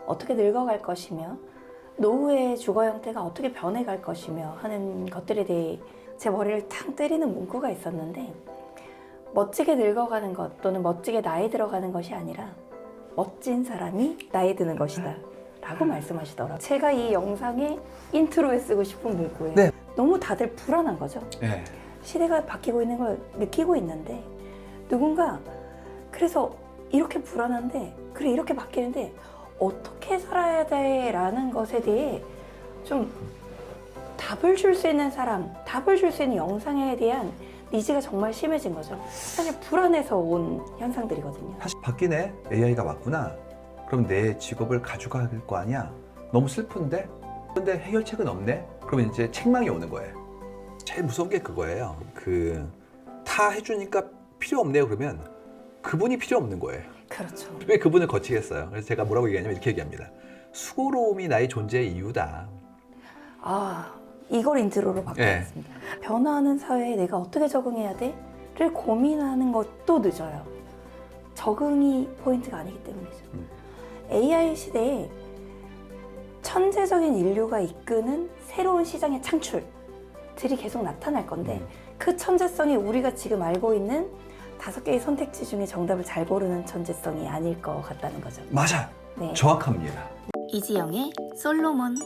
어떻게 늙어갈 것이며 노후의 주거 형태가 어떻게 변해갈 것이며 하는 것들에 대해 제 머리를 탕 때리는 문구가 있었는데, 멋지게 늙어가는 것 또는 멋지게 나이 들어가는 것이 아니라 멋진 사람이 나이 드는 것이다 라고 말씀하시더라고요. 제가 이 영상의 인트로에 쓰고 싶은 문구예요. 네. 너무 다들 불안한 거죠. 네. 시대가 바뀌고 있는 걸 느끼고 있는데, 누군가 그래서 이렇게 불안한데, 그래 이렇게 바뀌는데 어떻게 살아야 돼 라는 것에 대해 좀 답을 줄 수 있는 사람, 답을 줄 수 있는 영상에 대한 니즈가 정말 심해진 거죠. 사실 불안해서 온 현상들이거든요. 사실 바뀌네. AI가 왔구나. 그럼 내 직업을 가져갈 거 아니야. 너무 슬픈데? 근데 해결책은 없네? 그러면 이제 책망이 오는 거예요. 제일 무서운 게 그거예요. 다 해주니까 필요 없네요. 그러면 그분이 필요 없는 거예요. 그렇죠. 왜 그분을 거치겠어요? 그래서 제가 뭐라고 얘기하냐면 이렇게 얘기합니다. 수고로움이 나의 존재의 이유다. 아, 이걸 인트로로 바꿔봤습니다. 변화하는 사회에 내가 어떻게 적응해야 돼? 를 고민하는 것도 늦어요. 적응이 포인트가 아니기 때문이죠. AI 시대에 천재적인 인류가 이끄는 새로운 시장의 창출들이 계속 나타날 건데, 그 천재성이 우리가 지금 알고 있는 5개의 선택지 중에 정답을 잘 고르는 천재성이 아닐 것 같다는 거죠. 맞아. 네. 정확합니다. 이지영의 솔로몬.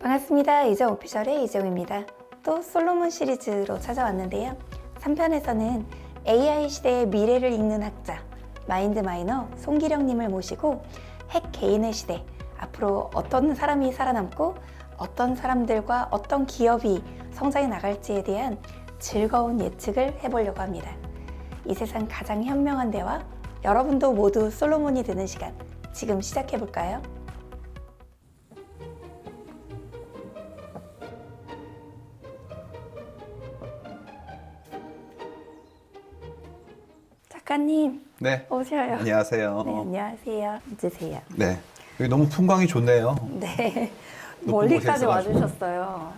반갑습니다. 이지영 오피셜의 이지영입니다. 또 솔로몬 시리즈로 찾아왔는데요. 3편에서는 AI 시대의 미래를 읽는 학자 마인드마이너 송기령님을 모시고 핵 개인의 시대, 앞으로 어떤 사람이 살아남고 어떤 사람들과 어떤 기업이 성장해 나갈지에 대한 즐거운 예측을 해보려고 합니다. 이 세상 가장 현명한 대화, 여러분도 모두 솔로몬이 되는 시간, 지금 시작해볼까요? 작가님, 네. 오셔요. 안녕하세요. 네, 안녕하세요. 앉으세요. 네. 여기 너무 풍광이 좋네요. 네, 높은 멀리까지 곳에 있어가지고. 와주셨어요.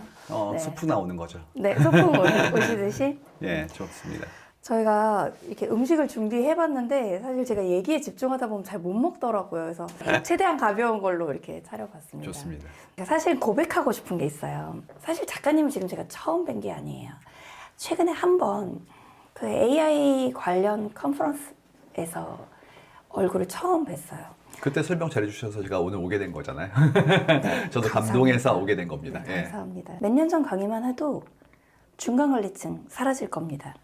네. 숲이 나오는 거죠. 네, 소풍 오시듯이. 예, 좋습니다. 저희가 이렇게 음식을 준비해봤는데 사실 제가 얘기에 집중하다 보면 잘 못 먹더라고요. 그래서 최대한 가벼운 걸로 이렇게 차려봤습니다. 좋습니다. 사실 고백하고 싶은 게 있어요. 사실 작가님은 지금 제가 처음 뵌 게 아니에요. 최근에 한번 그 AI 관련 컨퍼런스에서 얼굴을 처음 뵀어요. 그때 설명 잘해주셔서 제가 오늘 오게 된 거잖아요. 네, 저도 감사합니다. 감동해서 오게 된 겁니다. 네, 예. 감사합니다. 몇 년 전 강의만 해도 중간관리층 사라질 겁니다.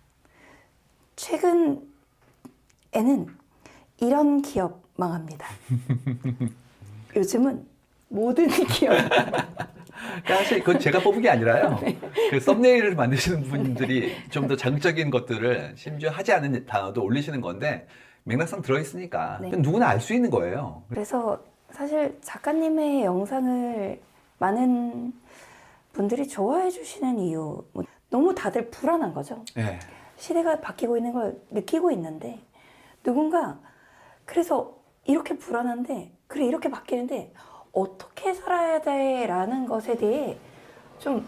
최근에는 이런 기업 망합니다. 요즘은 모든 기업. 그러니까 사실 그건 제가 뽑은 게 아니라요. 그 썸네일을 만드시는 분들이 좀 더 자극적인 것들을 심지어 하지 않은 단어도 올리시는 건데 맥락상 들어있으니까 네. 누구나 알 수 있는 거예요. 그래서 사실 작가님의 영상을 많은 분들이 좋아해 주시는 이유, 너무 다들 불안한 거죠. 예. 시대가 바뀌고 있는 걸 느끼고 있는데, 누군가 그래서 이렇게 불안한데, 그래 이렇게 바뀌는데 어떻게 살아야 돼 라는 것에 대해 좀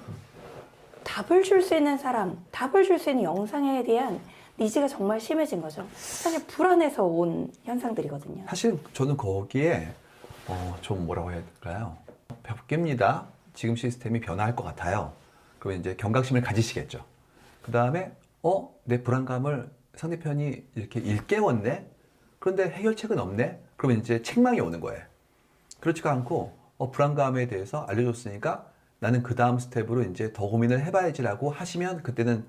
답을 줄 수 있는 사람, 답을 줄 수 있는 영상에 대한 니즈가 정말 심해진 거죠. 사실 불안해서 온 현상들이거든요. 사실 저는 거기에 좀 뭐라고 해야 될까요? 바뀝니다. 지금 시스템이 변화할 것 같아요. 그러면 이제 경각심을 가지시겠죠. 그 다음에 내 불안감을 상대편이 이렇게 일깨웠네? 그런데 해결책은 없네? 그러면 이제 책망이 오는 거예요. 그렇지가 않고 불안감에 대해서 알려줬으니까 나는 그 다음 스텝으로 이제 더 고민을 해봐야지라고 하시면 그때는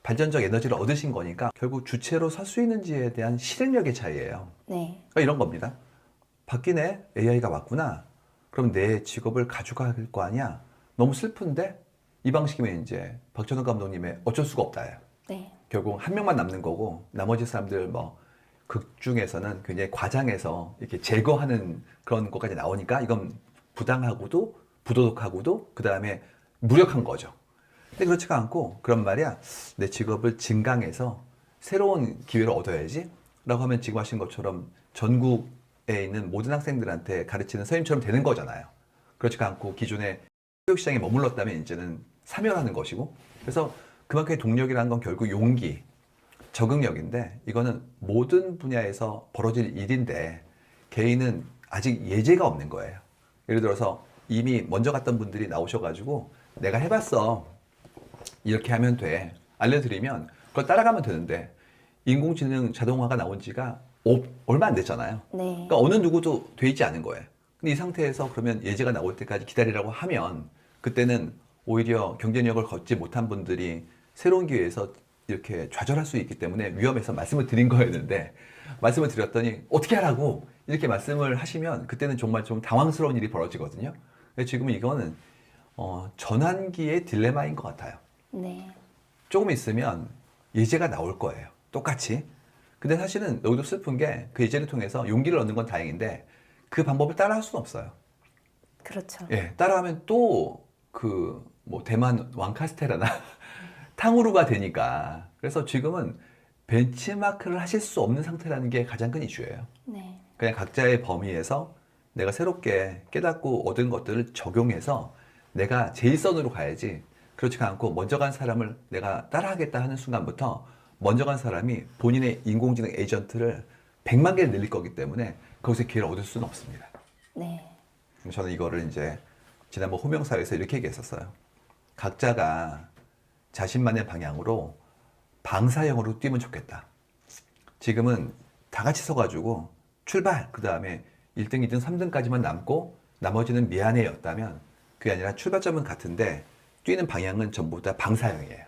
발전적 에너지를 얻으신 거니까 결국 주체로 설 수 있는지에 대한 실행력의 차이예요. 네. 그러니까 이런 겁니다. 바뀌네? AI가 왔구나. 그럼 내 직업을 가져갈 거 아니야? 너무 슬픈데? 이 방식이면 이제 박찬욱 감독님의 어쩔 수가 없다예요. 네. 결국 한 명만 남는 거고 나머지 사람들 극 중에서는 굉장히 과장해서 이렇게 제거하는 그런 것까지 나오니까 이건 부당하고도 부도덕하고도 그 다음에 무력한 거죠. 근데 그렇지가 않고 그런 말이야. 내 직업을 증강해서 새로운 기회를 얻어야지 라고 하면 지금 하신 것처럼 전국에 있는 모든 학생들한테 가르치는 선생님처럼 되는 거잖아요. 그렇지가 않고 기존의 교육시장에 머물렀다면 이제는 사멸하는 것이고, 그래서 그만큼의 동력이라는 건 결국 용기, 적응력인데 이거는 모든 분야에서 벌어질 일인데 개인은 아직 예제가 없는 거예요. 예를 들어서 이미 먼저 갔던 분들이 나오셔가지고 내가 해봤어. 이렇게 하면 돼. 알려드리면 그걸 따라가면 되는데 인공지능 자동화가 나온 지가 얼마 안 됐잖아요. 네. 그러니까 어느 누구도 돼 있지 않은 거예요. 근데 이 상태에서 그러면 예제가 나올 때까지 기다리라고 하면 그때는 오히려 경쟁력을 걷지 못한 분들이 새로운 기회에서 이렇게 좌절할 수 있기 때문에 위험해서 말씀을 드린 거였는데 말씀을 드렸더니 어떻게 하라고 이렇게 말씀을 하시면 그때는 정말 좀 당황스러운 일이 벌어지거든요. 근데 지금은 이거는 전환기의 딜레마인 것 같아요. 네. 조금 있으면 예제가 나올 거예요. 똑같이. 근데 사실은 여기도 슬픈 게 그 예제를 통해서 용기를 얻는 건 다행인데 그 방법을 따라할 수는 없어요. 그렇죠. 예, 따라하면 또 그 뭐 대만 왕카스테라나 탕후루가 되니까. 그래서 지금은 벤치마크를 하실 수 없는 상태라는 게 가장 큰 이슈예요. 네. 그냥 각자의 범위에서 내가 새롭게 깨닫고 얻은 것들을 적용해서 내가 제일선으로 가야지. 그렇지 않고 먼저 간 사람을 내가 따라하겠다 하는 순간부터 먼저 간 사람이 본인의 인공지능 에이전트를 100만 개를 늘릴 거기 때문에 거기서 기회를 얻을 수는 없습니다. 네. 저는 이거를 이제 지난번 호명사에서 이렇게 얘기했었어요. 각자가 자신만의 방향으로 방사형으로 뛰면 좋겠다. 지금은 다 같이 서가지고 출발! 그 다음에 1등, 2등, 3등까지만 남고 나머지는 미안해였다면 그게 아니라 출발점은 같은데 뛰는 방향은 전부 다 방사형이에요.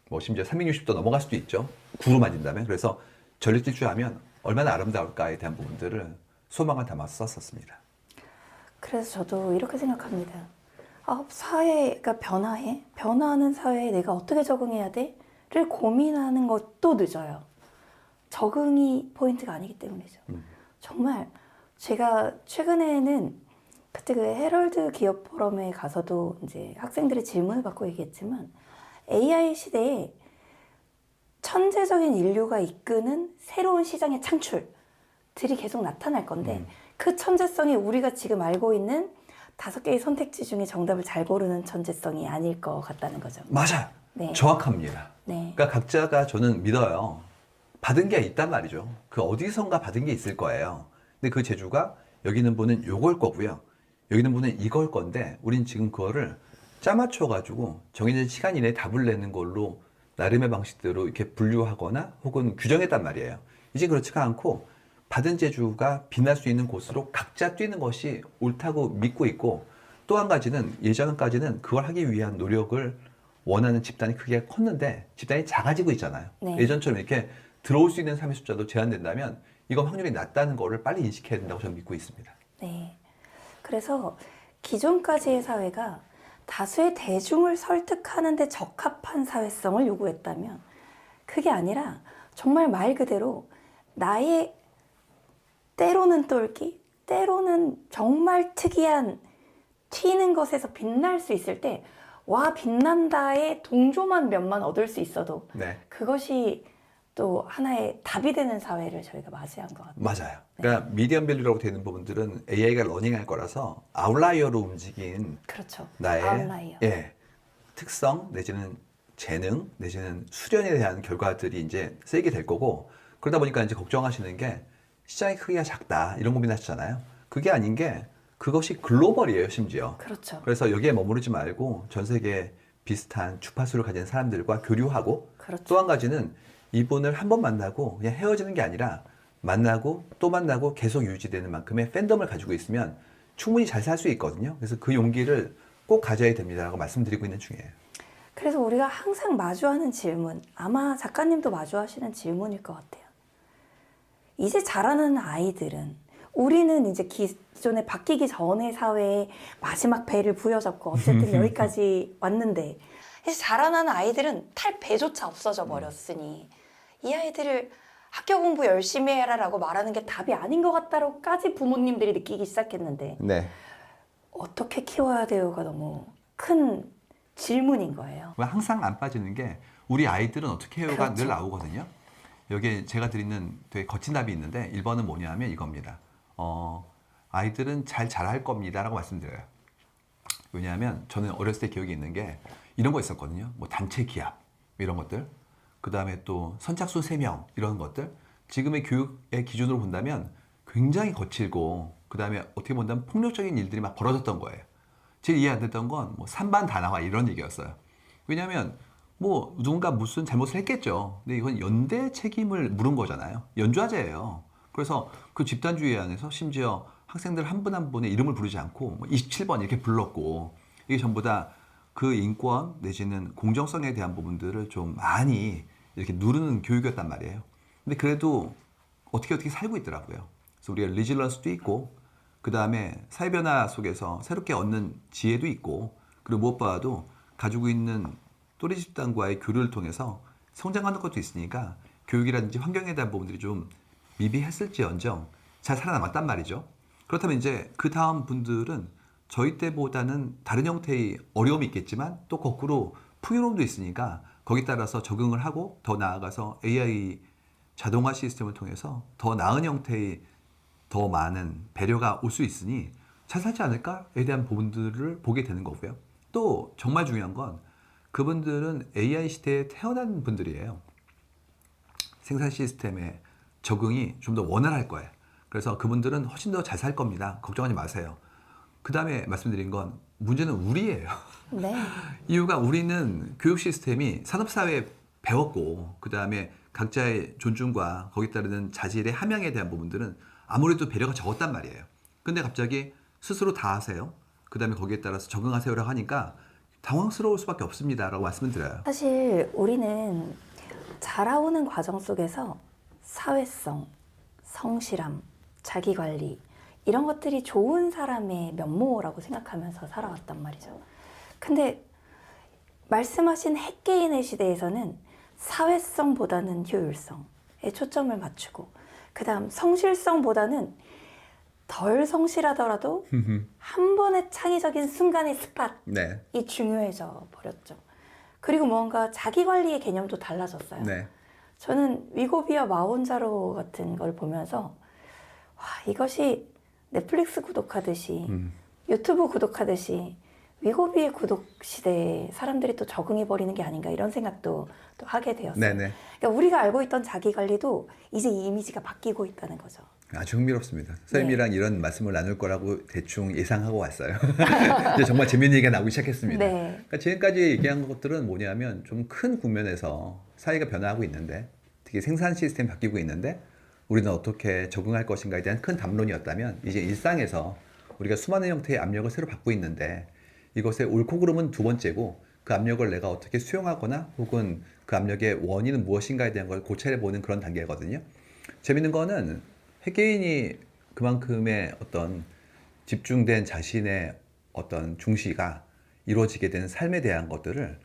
뭐 심지어 360도 넘어갈 수도 있죠. 구로 맞은다면. 그래서 전력질주하면 얼마나 아름다울까에 대한 부분들을 소망을 담아서 썼었습니다. 그래서 저도 이렇게 생각합니다. 사회가 변화해? 변화하는 사회에 내가 어떻게 적응해야 돼? 를 고민하는 것도 늦어요. 적응이 포인트가 아니기 때문이죠. 정말 제가 최근에는 그때 그 헤럴드 기업 포럼에 가서도 이제 학생들의 질문을 받고 얘기했지만 AI 시대에 천재적인 인류가 이끄는 새로운 시장의 창출들이 계속 나타날 건데 그 천재성이 우리가 지금 알고 있는 5개의 선택지 중에 정답을 잘 고르는 천재성이 아닐 것 같다는 거죠. 맞아요. 네. 정확합니다. 네. 그러니까 각자가 저는 믿어요. 받은 게 있단 말이죠. 그 어디선가 받은 게 있을 거예요. 근데 그 재주가 여기 있는 분은 요걸 거고요. 여기 있는 분은 이걸 건데 우린 지금 그거를 짜맞춰가지고 정해진 시간 이내에 답을 내는 걸로 나름의 방식대로 이렇게 분류하거나 혹은 규정했단 말이에요. 이제 그렇지가 않고 받은 재주가 빛날 수 있는 곳으로 각자 뛰는 것이 옳다고 믿고 있고 또 한 가지는 예전까지는 그걸 하기 위한 노력을 원하는 집단이 크게 컸는데 집단이 작아지고 있잖아요. 네. 예전처럼 이렇게 들어올 수 있는 사람의 숫자도 제한된다면 이건 확률이 낮다는 거를 빨리 인식해야 된다고 저는 믿고 있습니다. 네. 그래서 기존까지의 사회가 다수의 대중을 설득하는 데 적합한 사회성을 요구했다면 그게 아니라 정말 말 그대로 나의 때로는 똘끼, 때로는 정말 특이한 튀는 것에서 빛날 수 있을 때 와 빛난다의 동조만 몇만 얻을 수 있어도 네. 그것이 또 하나의 답이 되는 사회를 저희가 맞이한 것 같아요. 맞아요. 그러니까 미디엄 밸류라고 되는 부분들은 AI가 러닝할 거라서 아웃라이어로 움직인 그렇죠. 나의 아웃라이어. 예, 특성 내지는 재능 내지는 수련에 대한 결과들이 이제 쓰이게 될 거고 그러다 보니까 이제 걱정하시는 게 시장의 크기가 작다 이런 고민하시잖아요. 그게 아닌 게 그것이 글로벌이에요 심지어. 그렇죠. 그래서 여기에 머무르지 말고 전 세계 비슷한 주파수를 가진 사람들과 교류하고 그렇죠. 또 한 가지는 이분을 한 번 만나고 그냥 헤어지는 게 아니라 만나고 또 만나고 계속 유지되는 만큼의 팬덤을 가지고 있으면 충분히 잘 살 수 있거든요. 그래서 그 용기를 꼭 가져야 됩니다라고 말씀드리고 있는 중이에요. 그래서 우리가 항상 마주하는 질문, 아마 작가님도 마주하시는 질문일 것 같아요. 이제 자라는 아이들은 우리는 이제 기존에 바뀌기 전의 사회의 마지막 배를 부여잡고 어쨌든 여기까지 왔는데 이제 자라나는 아이들은 탈 배조차 없어져 버렸으니 이 아이들을 학교 공부 열심히 해라라고 말하는 게 답이 아닌 것 같다로까지 부모님들이 느끼기 시작했는데 네. 어떻게 키워야 돼요가 너무 큰 질문인 거예요. 항상 안 빠지는 게 우리 아이들은 어떻게 해요가 그렇죠. 늘 나오거든요. 여기에 제가 드리는 되게 거친 답이 있는데 1번은 뭐냐면 이겁니다. 아이들은 잘 자랄 겁니다 라고 말씀드려요. 왜냐하면 저는 어렸을 때 기억이 있는 게 이런 거 있었거든요. 뭐 단체 기합 이런 것들. 그 다음에 또 선착순 3명 이런 것들. 지금의 교육의 기준으로 본다면 굉장히 거칠고 그 다음에 어떻게 본다면 폭력적인 일들이 막 벌어졌던 거예요. 제일 이해 안 됐던 건 뭐 산반 다 나와 이런 얘기였어요. 왜냐하면 뭐 누군가 무슨 잘못을 했겠죠. 근데 이건 연대 책임을 물은 거잖아요. 연주화제예요. 그래서 그 집단주의 안에서 심지어 학생들 한 분 한 분의 이름을 부르지 않고 뭐 27번 이렇게 불렀고 이게 전부 다 그 인권 내지는 공정성에 대한 부분들을 좀 많이 이렇게 누르는 교육이었단 말이에요. 근데 그래도 어떻게 살고 있더라고요. 그래서 우리가 리질런스도 있고 그 다음에 사회변화 속에서 새롭게 얻는 지혜도 있고 그리고 무엇보다도 가지고 있는 또래 집단과의 교류를 통해서 성장하는 것도 있으니까 교육이라든지 환경에 대한 부분들이 좀 미비했을지언정 잘 살아남았단 말이죠. 그렇다면 이제 그 다음 분들은 저희 때보다는 다른 형태의 어려움이 있겠지만 또 거꾸로 풍요로움도 있으니까 거기에 따라서 적응을 하고 더 나아가서 AI 자동화 시스템을 통해서 더 나은 형태의 더 많은 배려가 올 수 있으니 잘 살지 않을까에 대한 부분들을 보게 되는 거고요. 또 정말 중요한 건 그분들은 AI 시대에 태어난 분들이에요. 생산 시스템의 적응이 좀 더 원활할 거예요. 그래서 그분들은 훨씬 더 잘 살 겁니다. 걱정하지 마세요. 그 다음에 말씀드린 건 문제는 우리예요. 네. 이유가 우리는 교육 시스템이 산업사회에 배웠고 그 다음에 각자의 존중과 거기에 따르는 자질의 함양에 대한 부분들은 아무래도 배려가 적었단 말이에요. 근데 갑자기 스스로 다 하세요. 그 다음에 거기에 따라서 적응하세요라고 하니까 당황스러울 수밖에 없습니다. 라고 말씀을 드려요. 사실 우리는 자라오는 과정 속에서 사회성, 성실함, 자기관리 이런 것들이 좋은 사람의 면모라고 생각하면서 살아왔단 말이죠. 근데 말씀하신 핵개인의 시대에서는 사회성보다는 효율성에 초점을 맞추고 그 다음 성실성보다는 덜 성실하더라도 한 번의 창의적인 순간의 스팟이 네. 중요해져 버렸죠. 그리고 뭔가 자기관리의 개념도 달라졌어요. 네. 저는 위고비와 마혼자로 같은 걸 보면서 와, 이것이 넷플릭스 구독하듯이 유튜브 구독하듯이 위고비의 구독 시대에 사람들이 또 적응해버리는 게 아닌가 이런 생각도 또 하게 되었어요. 네네. 그러니까 우리가 알고 있던 자기관리도 이제 이 이미지가 바뀌고 있다는 거죠. 아주 흥미롭습니다. 선생님이랑 이런 말씀을 나눌 거라고 대충 예상하고 왔어요. 이제 정말 재밌는 얘기가 나오기 시작했습니다. 네. 그러니까 지금까지 얘기한 것들은 뭐냐면 좀 큰 국면에서 사회가 변화하고 있는데 특히 생산 시스템이 바뀌고 있는데 우리는 어떻게 적응할 것인가에 대한 큰 담론이었다면 이제 일상에서 우리가 수많은 형태의 압력을 새로 받고 있는데 이것의 옳고 그름은 두 번째고 그 압력을 내가 어떻게 수용하거나 혹은 그 압력의 원인은 무엇인가에 대한 걸 고찰해보는 그런 단계거든요. 재밌는 거는 회계인이 그만큼의 어떤 집중된 자신의 어떤 중시가 이루어지게 되는 삶에 대한 것들을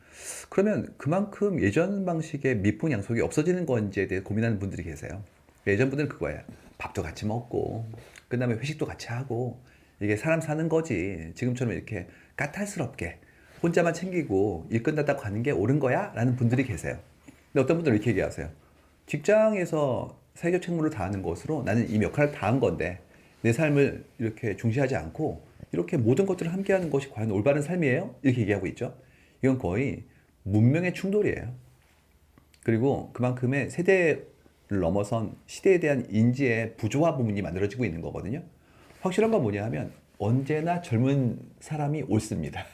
그러면 그만큼 예전 방식의 미풍양속이 없어지는 건지에 대해 고민하는 분들이 계세요. 예전 분들은 그거예요. 밥도 같이 먹고 끝나면 회식도 같이 하고 이게 사람 사는 거지. 지금처럼 이렇게 까탈스럽게 혼자만 챙기고 일 끝났다고 가는 게 옳은 거야? 라는 분들이 계세요. 근데 어떤 분들은 이렇게 얘기하세요. 직장에서 사회적 책무를 다하는 것으로 나는 이 역할을 다한 건데 내 삶을 이렇게 중시하지 않고 이렇게 모든 것들을 함께하는 것이 과연 올바른 삶이에요? 이렇게 얘기하고 있죠. 이건 거의 문명의 충돌이에요. 그리고 그만큼의 세대를 넘어선 시대에 대한 인지의 부조화 부분이 만들어지고 있는 거거든요. 확실한 건 뭐냐 하면 언제나 젊은 사람이 옳습니다.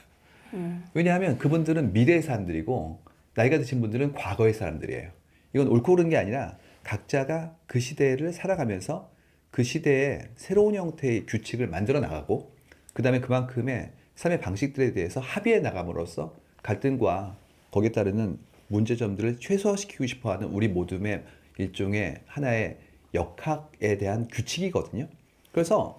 왜냐하면 그분들은 미래의 사람들이고 나이가 드신 분들은 과거의 사람들이에요. 이건 옳고 그른 게 아니라 각자가 그 시대를 살아가면서 그 시대의 새로운 형태의 규칙을 만들어 나가고 그 다음에 그만큼의 삶의 방식들에 대해서 합의해 나감으로써 갈등과 거기에 따르는 문제점들을 최소화시키고 싶어하는 우리 모두의 일종의 하나의 역학에 대한 규칙이거든요. 그래서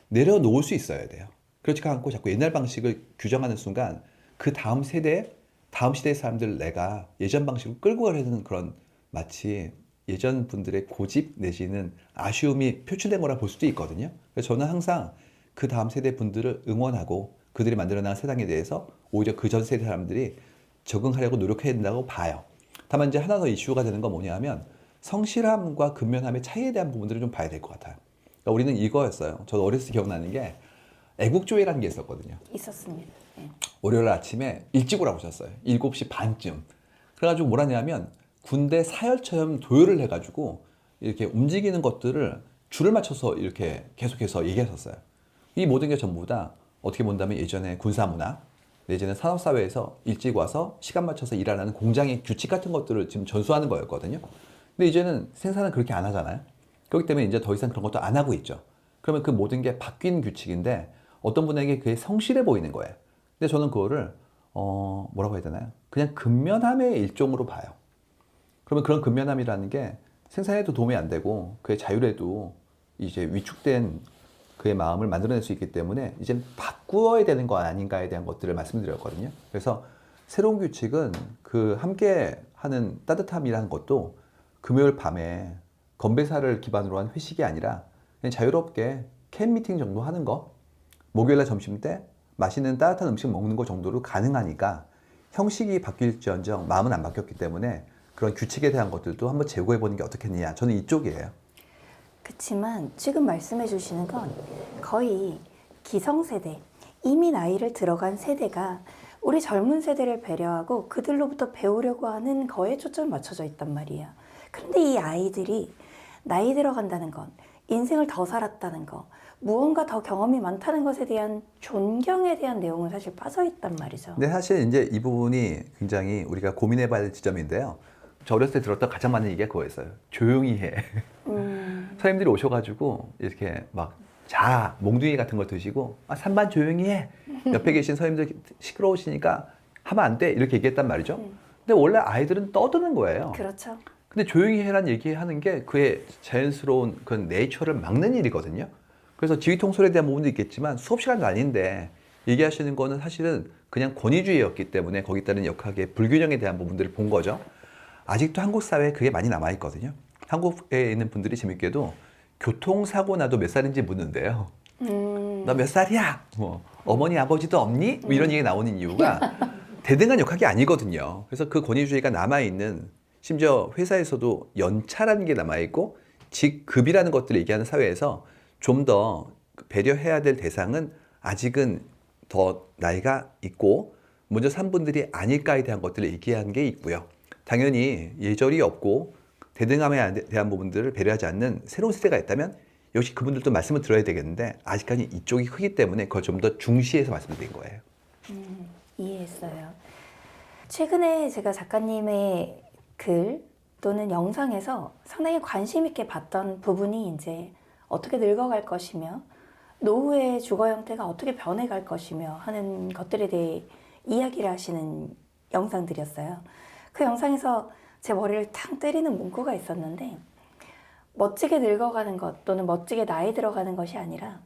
내려놓을 수 있어야 돼요. 그렇지 않고 자꾸 옛날 방식을 규정하는 순간 그 다음 세대, 다음 시대의 사람들을 내가 예전 방식으로 끌고 가려는 그런 마치 예전 분들의 고집 내지는 아쉬움이 표출된 거라 볼 수도 있거든요. 그래서 저는 항상 그 다음 세대 분들을 응원하고 그들이 만들어낸 세상에 대해서 오히려 그 전 세대 사람들이 적응하려고 노력해야 된다고 봐요. 다만 이제 하나 더 이슈가 되는 건 뭐냐 하면 성실함과 근면함의 차이에 대한 부분들을 좀 봐야 될 것 같아요. 그러니까 우리는 이거였어요. 저도 어렸을 때 기억나는 게 애국조회라는 게 있었거든요. 있었습니다. 네. 월요일 아침에 일찍 오라고 하셨어요. 7시 반쯤. 그래가지고 뭐라 하냐면 군대 사열처럼 도열을 해가지고 이렇게 움직이는 것들을 줄을 맞춰서 이렇게 계속해서 얘기했었어요. 이 모든 게 전부 다 어떻게 본다면 예전에 군사문화, 내지는 산업사회에서 일찍 와서 시간 맞춰서 일하는 공장의 규칙 같은 것들을 지금 전수하는 거였거든요. 근데 이제는 생산은 그렇게 안 하잖아요. 그렇기 때문에 이제 더 이상 그런 것도 안 하고 있죠. 그러면 그 모든 게 바뀐 규칙인데 어떤 분에게 그게 성실해 보이는 거예요. 근데 저는 그거를 뭐라고 해야 되나요? 그냥 근면함의 일종으로 봐요. 그러면 그런 근면함이라는 게 생산에도 도움이 안 되고 그의 자율에도 이제 위축된 그의 마음을 만들어낼 수 있기 때문에 이제 바꾸어야 되는 거 아닌가에 대한 것들을 말씀드렸거든요. 그래서 새로운 규칙은 그 함께 하는 따뜻함이라는 것도 금요일 밤에 건배사를 기반으로 한 회식이 아니라 그냥 자유롭게 캔 미팅 정도 하는 거, 목요일날 점심 때 맛있는 따뜻한 음식 먹는 거 정도로 가능하니까 형식이 바뀔지언정 마음은 안 바뀌었기 때문에 그런 규칙에 대한 것들도 한번 재고해 보는 게 어떻겠느냐. 저는 이쪽이에요. 그렇지만 지금 말씀해 주시는 건 거의 기성세대, 이미 나이를 들어간 세대가 우리 젊은 세대를 배려하고 그들로부터 배우려고 하는 거에 초점이 맞춰져 있단 말이에요. 그런데 이 아이들이 나이 들어간다는 건, 인생을 더 살았다는 거, 무언가 더 경험이 많다는 것에 대한 존경에 대한 내용은 사실 빠져 있단 말이죠. 근데 사실 이제 이 부분이 굉장히 우리가 고민해 봐야 될 지점인데요. 저 어렸을 때 들었던 가장 많은 얘기가 그거였어요. 조용히 해. 선생님들이 오셔가지고 이렇게 막 몽둥이 같은 거 드시고 산반 조용히 해. 옆에 계신 선생님들 시끄러우시니까 하면 안 돼. 이렇게 얘기했단 말이죠. 근데 원래 아이들은 떠드는 거예요. 그렇죠. 근데 조용히 해란 얘기하는 게 그의 자연스러운 그 네이처를 막는 일이거든요. 그래서 지휘통솔에 대한 부분도 있겠지만 수업 시간도 아닌데 얘기하시는 거는 사실은 그냥 권위주의였기 때문에 거기 따른 역학의 불균형에 대한 부분들을 본 거죠. 아직도 한국 사회에 그게 많이 남아있거든요. 한국에 있는 분들이 재밌게도 교통사고 나도 몇 살인지 묻는데요. 너 몇 살이야? 뭐, 어머니 아버지도 없니? 뭐 이런 얘기 나오는 이유가 대등한 역학이 아니거든요. 그래서 그 권위주의가 남아있는, 심지어 회사에서도 연차라는 게 남아있고 직급이라는 것들을 얘기하는 사회에서 좀 더 배려해야 될 대상은 아직은 더 나이가 있고 먼저 산 분들이 아닐까에 대한 것들을 얘기하는 게 있고요. 당연히 예절이 없고 대등함에 대한 부분들을 배려하지 않는 새로운 세대가 있다면 역시 그분들도 말씀을 들어야 되겠는데 아직까지 이쪽이 크기 때문에 그걸 좀 더 중시해서 말씀드린 거예요. 이해했어요. 최근에 제가 작가님의 글 또는 영상에서 상당히 관심 있게 봤던 부분이 이제 어떻게 늙어갈 것이며 노후의 주거 형태가 어떻게 변해갈 것이며 하는 것들에 대해 이야기를 하시는 영상들이었어요. 그 영상에서 제 머리를 탕 때리는 문구가 있었는데 멋지게 늙어가는 것 또는 멋지게 나이 들어가는 것이 아니라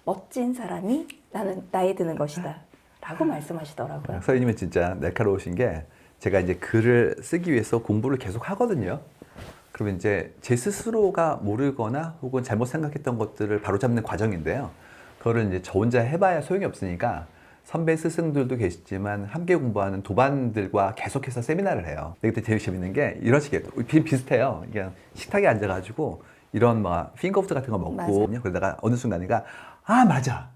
멋진 사람이 나이 드는 것이다 라고 말씀하시더라고요. 선생님은 진짜 날카로우신 게 제가 이제 글을 쓰기 위해서 공부를 계속 하거든요. 그러면 이제 제 스스로가 모르거나 혹은 잘못 생각했던 것들을 바로잡는 과정인데요. 그거를 이제 저 혼자 해봐야 소용이 없으니까 선배 스승들도 계시지만 함께 공부하는 도반들과 계속해서 세미나를 해요. 근데 그때 제일 재밌는 게 이런 식이에요. 비슷해요. 그냥 식탁에 앉아가지고 이런 막 핑거푸드 같은 거 먹고 그러다가 어느 순간인가 맞아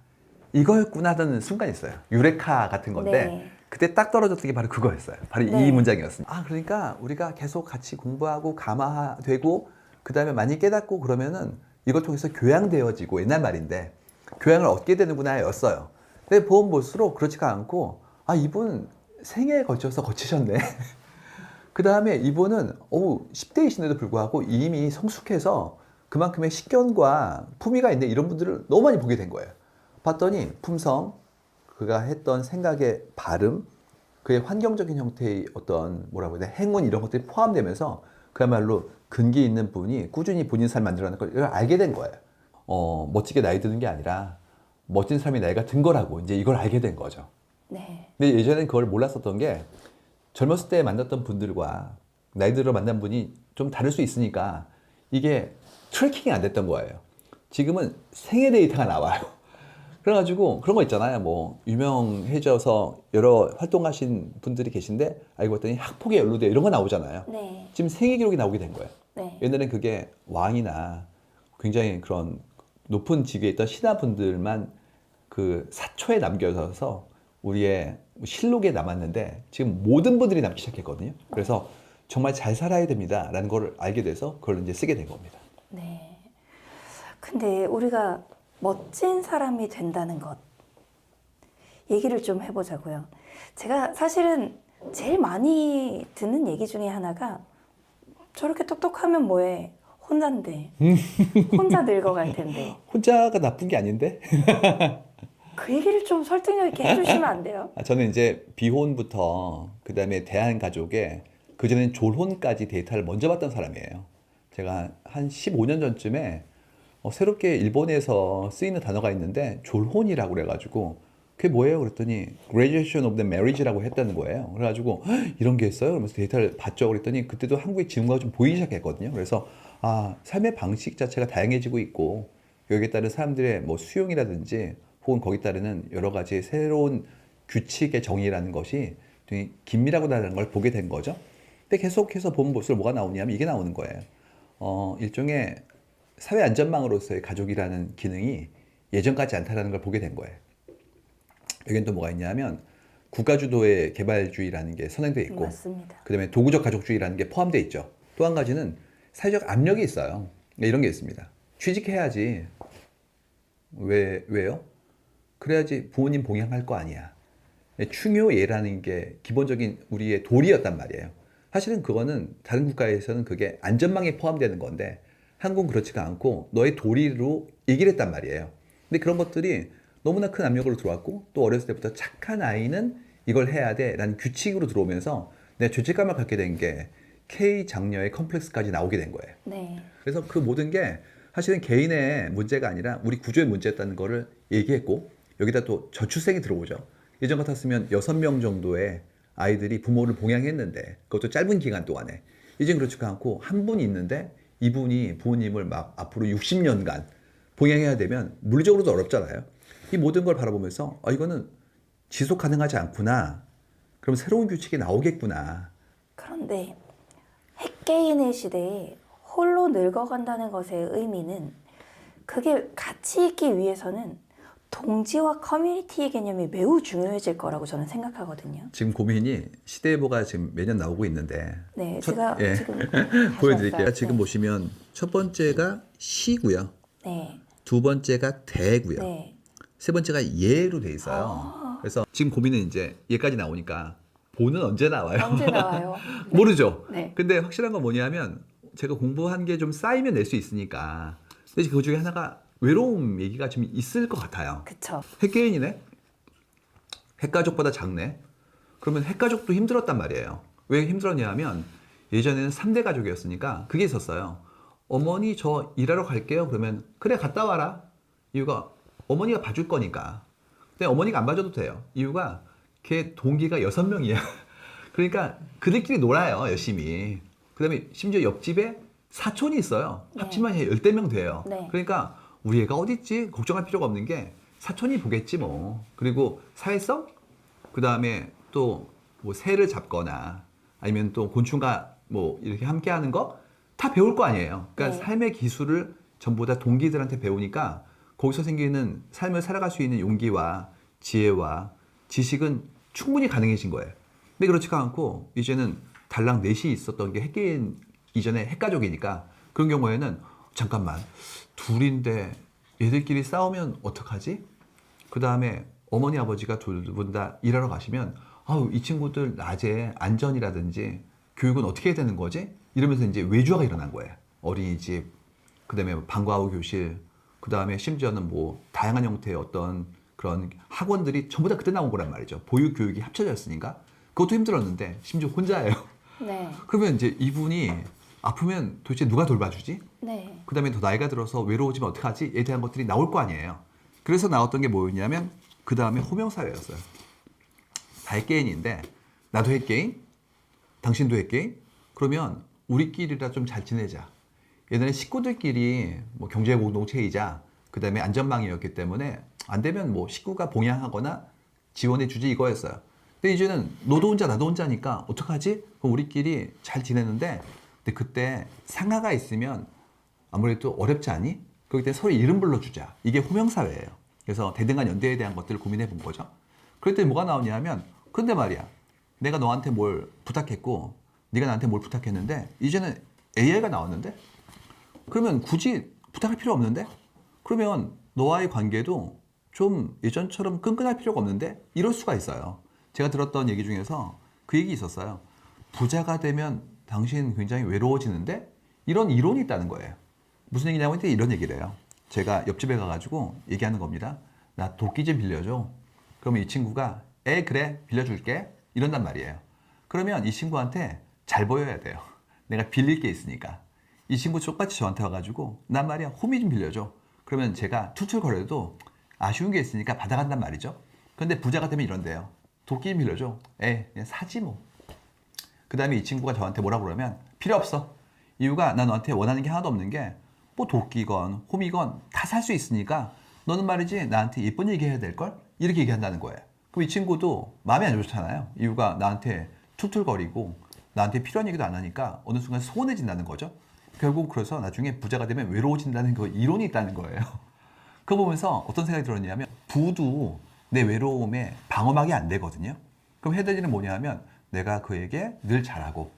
이거였구나 하는 순간이 있어요. 유레카 같은 건데 네. 그때 딱 떨어졌던 게 바로 그거였어요. 바로 네. 이 문장이었습니다. 그러니까 우리가 계속 같이 공부하고 감화되고 그 다음에 많이 깨닫고 그러면은 이걸 통해서 교양되어지고 옛날 말인데 교양을 얻게 되는구나 였어요. 근데 보면 볼수록 그렇지가 않고 이분 생애에 걸쳐서 거치셨네. 그 다음에 이분은 10대이신데도 불구하고 이미 성숙해서 그만큼의 식견과 품위가 있는 이런 분들을 너무 많이 보게 된 거예요. 봤더니 품성, 그가 했던 생각의 발음, 그의 환경적인 형태의 어떤 뭐라고 해야 되나 행운 이런 것들이 포함되면서 그야말로 근기 있는 분이 꾸준히 본인 삶 만들어가는 걸 알게 된 거예요. 멋지게 나이 드는 게 아니라 멋진 삶이 나이가 든 거라고 이제 이걸 알게 된 거죠. 네. 근데 예전엔 그걸 몰랐었던 게 젊었을 때 만났던 분들과 나이 들어 만난 분이 좀 다를 수 있으니까 이게 트래킹이 안 됐던 거예요. 지금은 생애 데이터가 나와요. 그래가지고 그런 거 있잖아요. 뭐 유명해져서 여러 활동하신 분들이 계신데 알고 봤더니 학폭에 연루돼 이런 거 나오잖아요. 네. 지금 생애 기록이 나오게 된 거예요. 네. 옛날엔 그게 왕이나 굉장히 그런 높은 직위에 있던 신하분들만 그 사초에 남겨져서 우리의 실록에 남았는데 지금 모든 분들이 남기 시작했거든요. 그래서 정말 잘 살아야 됩니다라는 걸 알게 돼서 그걸 이제 쓰게 된 겁니다. 네. 근데 우리가 멋진 사람이 된다는 것 얘기를 좀 해보자고요. 제가 사실은 제일 많이 듣는 얘기 중에 하나가 저렇게 똑똑하면 뭐해? 혼잔데. 혼자 늙어갈 텐데. 혼자가 나쁜 게 아닌데? 그 얘기를 좀 설득력 있게 해주시면 안 돼요? 저는 이제 비혼부터 그다음에 대한가족에 그전엔 졸혼까지 데이터를 먼저 봤던 사람이에요. 제가 한 15년 전쯤에 새롭게 일본에서 쓰이는 단어가 있는데 졸혼이라고 그래가지고 그게 뭐예요? 그랬더니 Graduation of the Marriage라고 했다는 거예요. 그래가지고 이런 게 있어요? 그러면서 데이터를 봤죠. 그랬더니 그때도 한국의 징후가 좀 보이기 시작했거든요. 그래서 삶의 방식 자체가 다양해지고 있고 여기에 따른 사람들의 뭐 수용이라든지 혹은 거기에 따르는 여러 가지 새로운 규칙의 정의라는 것이 굉장히 긴밀하구나라는 걸 보게 된 거죠. 근데 계속해서 보면 볼수록 뭐가 나오냐면 이게 나오는 거예요. 일종의 사회 안전망으로서의 가족이라는 기능이 예전같지 않다라는 걸 보게 된 거예요. 여기는 또 뭐가 있냐면 국가주도의 개발주의라는 게 선행되어 있고 맞습니다. 그다음에 도구적 가족주의라는 게 포함되어 있죠. 또 한 가지는 사회적 압력이 있어요. 이런 게 있습니다. 취직해야지. 왜요? 그래야지 부모님 봉양할 거 아니야. 충효예라는 게 기본적인 우리의 도리였단 말이에요. 사실은 그거는 다른 국가에서는 그게 안전망에 포함되는 건데 한국은 그렇지가 않고 너의 도리로 얘기를 했단 말이에요. 근데 그런 것들이 너무나 큰 압력으로 들어왔고 또 어렸을 때부터 착한 아이는 이걸 해야 돼 라는 규칙으로 들어오면서 내가 죄책감을 갖게 된 게 K 장녀의 컴플렉스까지 나오게 된 거예요. 네. 그래서 그 모든 게 사실은 개인의 문제가 아니라 우리 구조의 문제였다는 거를 얘기했고 여기다 또 저출생이 들어오죠. 예전 같았으면 6명 정도의 아이들이 부모를 봉양했는데 그것도 짧은 기간 동안에 이젠 그렇지가 않고 한 분이 있는데 이분이 부모님을 막 앞으로 60년간 봉양해야 되면 물리적으로도 어렵잖아요. 이 모든 걸 바라보면서 이거는 지속 가능하지 않구나. 그럼 새로운 규칙이 나오겠구나. 그런데 핵개인의 시대에 홀로 늙어간다는 것의 의미는 그게 같이 있기 위해서는 동지와 커뮤니티의 개념이 매우 중요해질 거라고 저는 생각하거든요. 지금 고민이 시대예보가 지금 매년 나오고 있는데 네, 첫- 제가 예. 지금 보여드릴게요. 가져왔어요. 지금 네. 보시면 첫 번째가 시고요. 네, 두 번째가 대고요. 네. 세 번째가 예로 돼 있어요. 그래서 지금 고민은 이제 예까지 나오니까 보는 언제 나와요? 언제 나와요? 네. 모르죠. 네. 근데 확실한 건 뭐냐면 제가 공부한 게 좀 쌓이면 낼 수 있으니까. 근데 그 중에 하나가 외로움 얘기가 좀 있을 것 같아요. 그쵸. 핵개인이네? 핵가족보다 작네? 그러면 핵가족도 힘들었단 말이에요. 왜 힘들었냐 하면 예전에는 3대 가족이었으니까 그게 있었어요. 어머니 저 일하러 갈게요. 그러면 그래 갔다 와라. 이유가 어머니가 봐줄 거니까. 근데 어머니가 안 봐줘도 돼요. 이유가 걔 동기가 6명이야. 그러니까 그들끼리 놀아요. 열심히. 그 다음에 심지어 옆집에 사촌이 있어요. 네. 합치면 10대 명 돼요. 네. 그러니까 우리 애가 어딨지? 걱정할 필요가 없는 게 사촌이 보겠지 뭐. 그리고 사회성? 그 다음에 또 뭐 새를 잡거나 아니면 또 곤충과 뭐 이렇게 함께 하는 거 다 배울 거 아니에요. 그러니까 네. 삶의 기술을 전부 다 동기들한테 배우니까 거기서 생기는 삶을 살아갈 수 있는 용기와 지혜와 지식은 충분히 가능해진 거예요. 근데 그렇지가 않고 이제는 달랑 넷이 있었던 게 핵개인 이전에 핵가족이니까 그런 경우에는 잠깐만 둘인데 얘들끼리 싸우면 어떡하지? 그 다음에 어머니 아버지가 둘 분 다 일하러 가시면 이 친구들 낮에 안전이라든지 교육은 어떻게 해야 되는 거지? 이러면서 이제 외주화가 일어난 거예요. 어린이집, 그 다음에 방과 후 교실, 그 다음에 심지어는 뭐 다양한 형태의 어떤 그런 학원들이 전부 다 그때 나온 거란 말이죠. 보육 교육이 합쳐졌으니까 그것도 힘들었는데 심지어 혼자예요. 네. 그러면 이제 이분이 아프면 도대체 누가 돌봐주지? 네. 그 다음에 더 나이가 들어서 외로워지면 어떡하지?에 대한 것들이 나올 거 아니에요. 그래서 나왔던 게 뭐였냐면 그 다음에 호명사회였어요. 다 핵개인인데 나도 핵개인, 당신도 핵개인. 그러면 우리끼리라 좀 잘 지내자. 예전에 식구들끼리 뭐 경제 공동체이자 그 다음에 안전망이었기 때문에 안 되면 뭐 식구가 봉양하거나 지원해주지 이거였어요. 근데 이제는 너도 혼자 나도 혼자니까 어떡하지? 그럼 우리끼리 잘 지내는데 근데 그때 상하가 있으면 아무래도 어렵지 않니? 그렇기 때문에 서로 이름 불러주자. 이게 호명사회예요. 그래서 대등한 연대에 대한 것들을 고민해 본 거죠. 그럴 때 뭐가 나오냐 하면 근데 말이야 내가 너한테 뭘 부탁했고 네가 나한테 뭘 부탁했는데 이제는 AI가 나왔는데 그러면 굳이 부탁할 필요 없는데 그러면 너와의 관계도 좀 예전처럼 끈끈할 필요가 없는데 이럴 수가 있어요. 제가 들었던 얘기 중에서 그 얘기 있었어요. 부자가 되면 당신 굉장히 외로워지는데 이런 이론이 있다는 거예요. 무슨 얘기냐면 이런 얘기를 해요. 제가 옆집에 가가지고 얘기하는 겁니다. 나 도끼 좀 빌려줘. 그러면 이 친구가 그래 빌려줄게 이런단 말이에요. 그러면 이 친구한테 잘 보여야 돼요. 내가 빌릴 게 있으니까. 이 친구 똑같이 저한테 와가지고 난 말이야 홈이 좀 빌려줘. 그러면 제가 툴툴거려도 아쉬운 게 있으니까 받아간단 말이죠. 근데 부자가 되면 이런데요. 도끼 좀 빌려줘. 그냥 사지 뭐. 그 다음에 이 친구가 저한테 뭐라 그러면 필요 없어. 이유가 나 너한테 원하는 게 하나도 없는 게 뭐 도끼건 홈이건 다 살 수 있으니까 너는 말이지 나한테 예쁜 얘기 해야 될걸? 이렇게 얘기한다는 거예요. 그럼 이 친구도 마음이 안 좋잖아요. 이유가 나한테 툴툴거리고 나한테 필요한 얘기도 안 하니까 어느 순간 소원해진다는 거죠. 결국 그래서 나중에 부자가 되면 외로워진다는 그 이론이 있다는 거예요. 그거 보면서 어떤 생각이 들었냐면 부도 내 외로움에 방어막이 안 되거든요. 그럼 해야 될 일은 뭐냐 하면 내가 그에게 늘 잘하고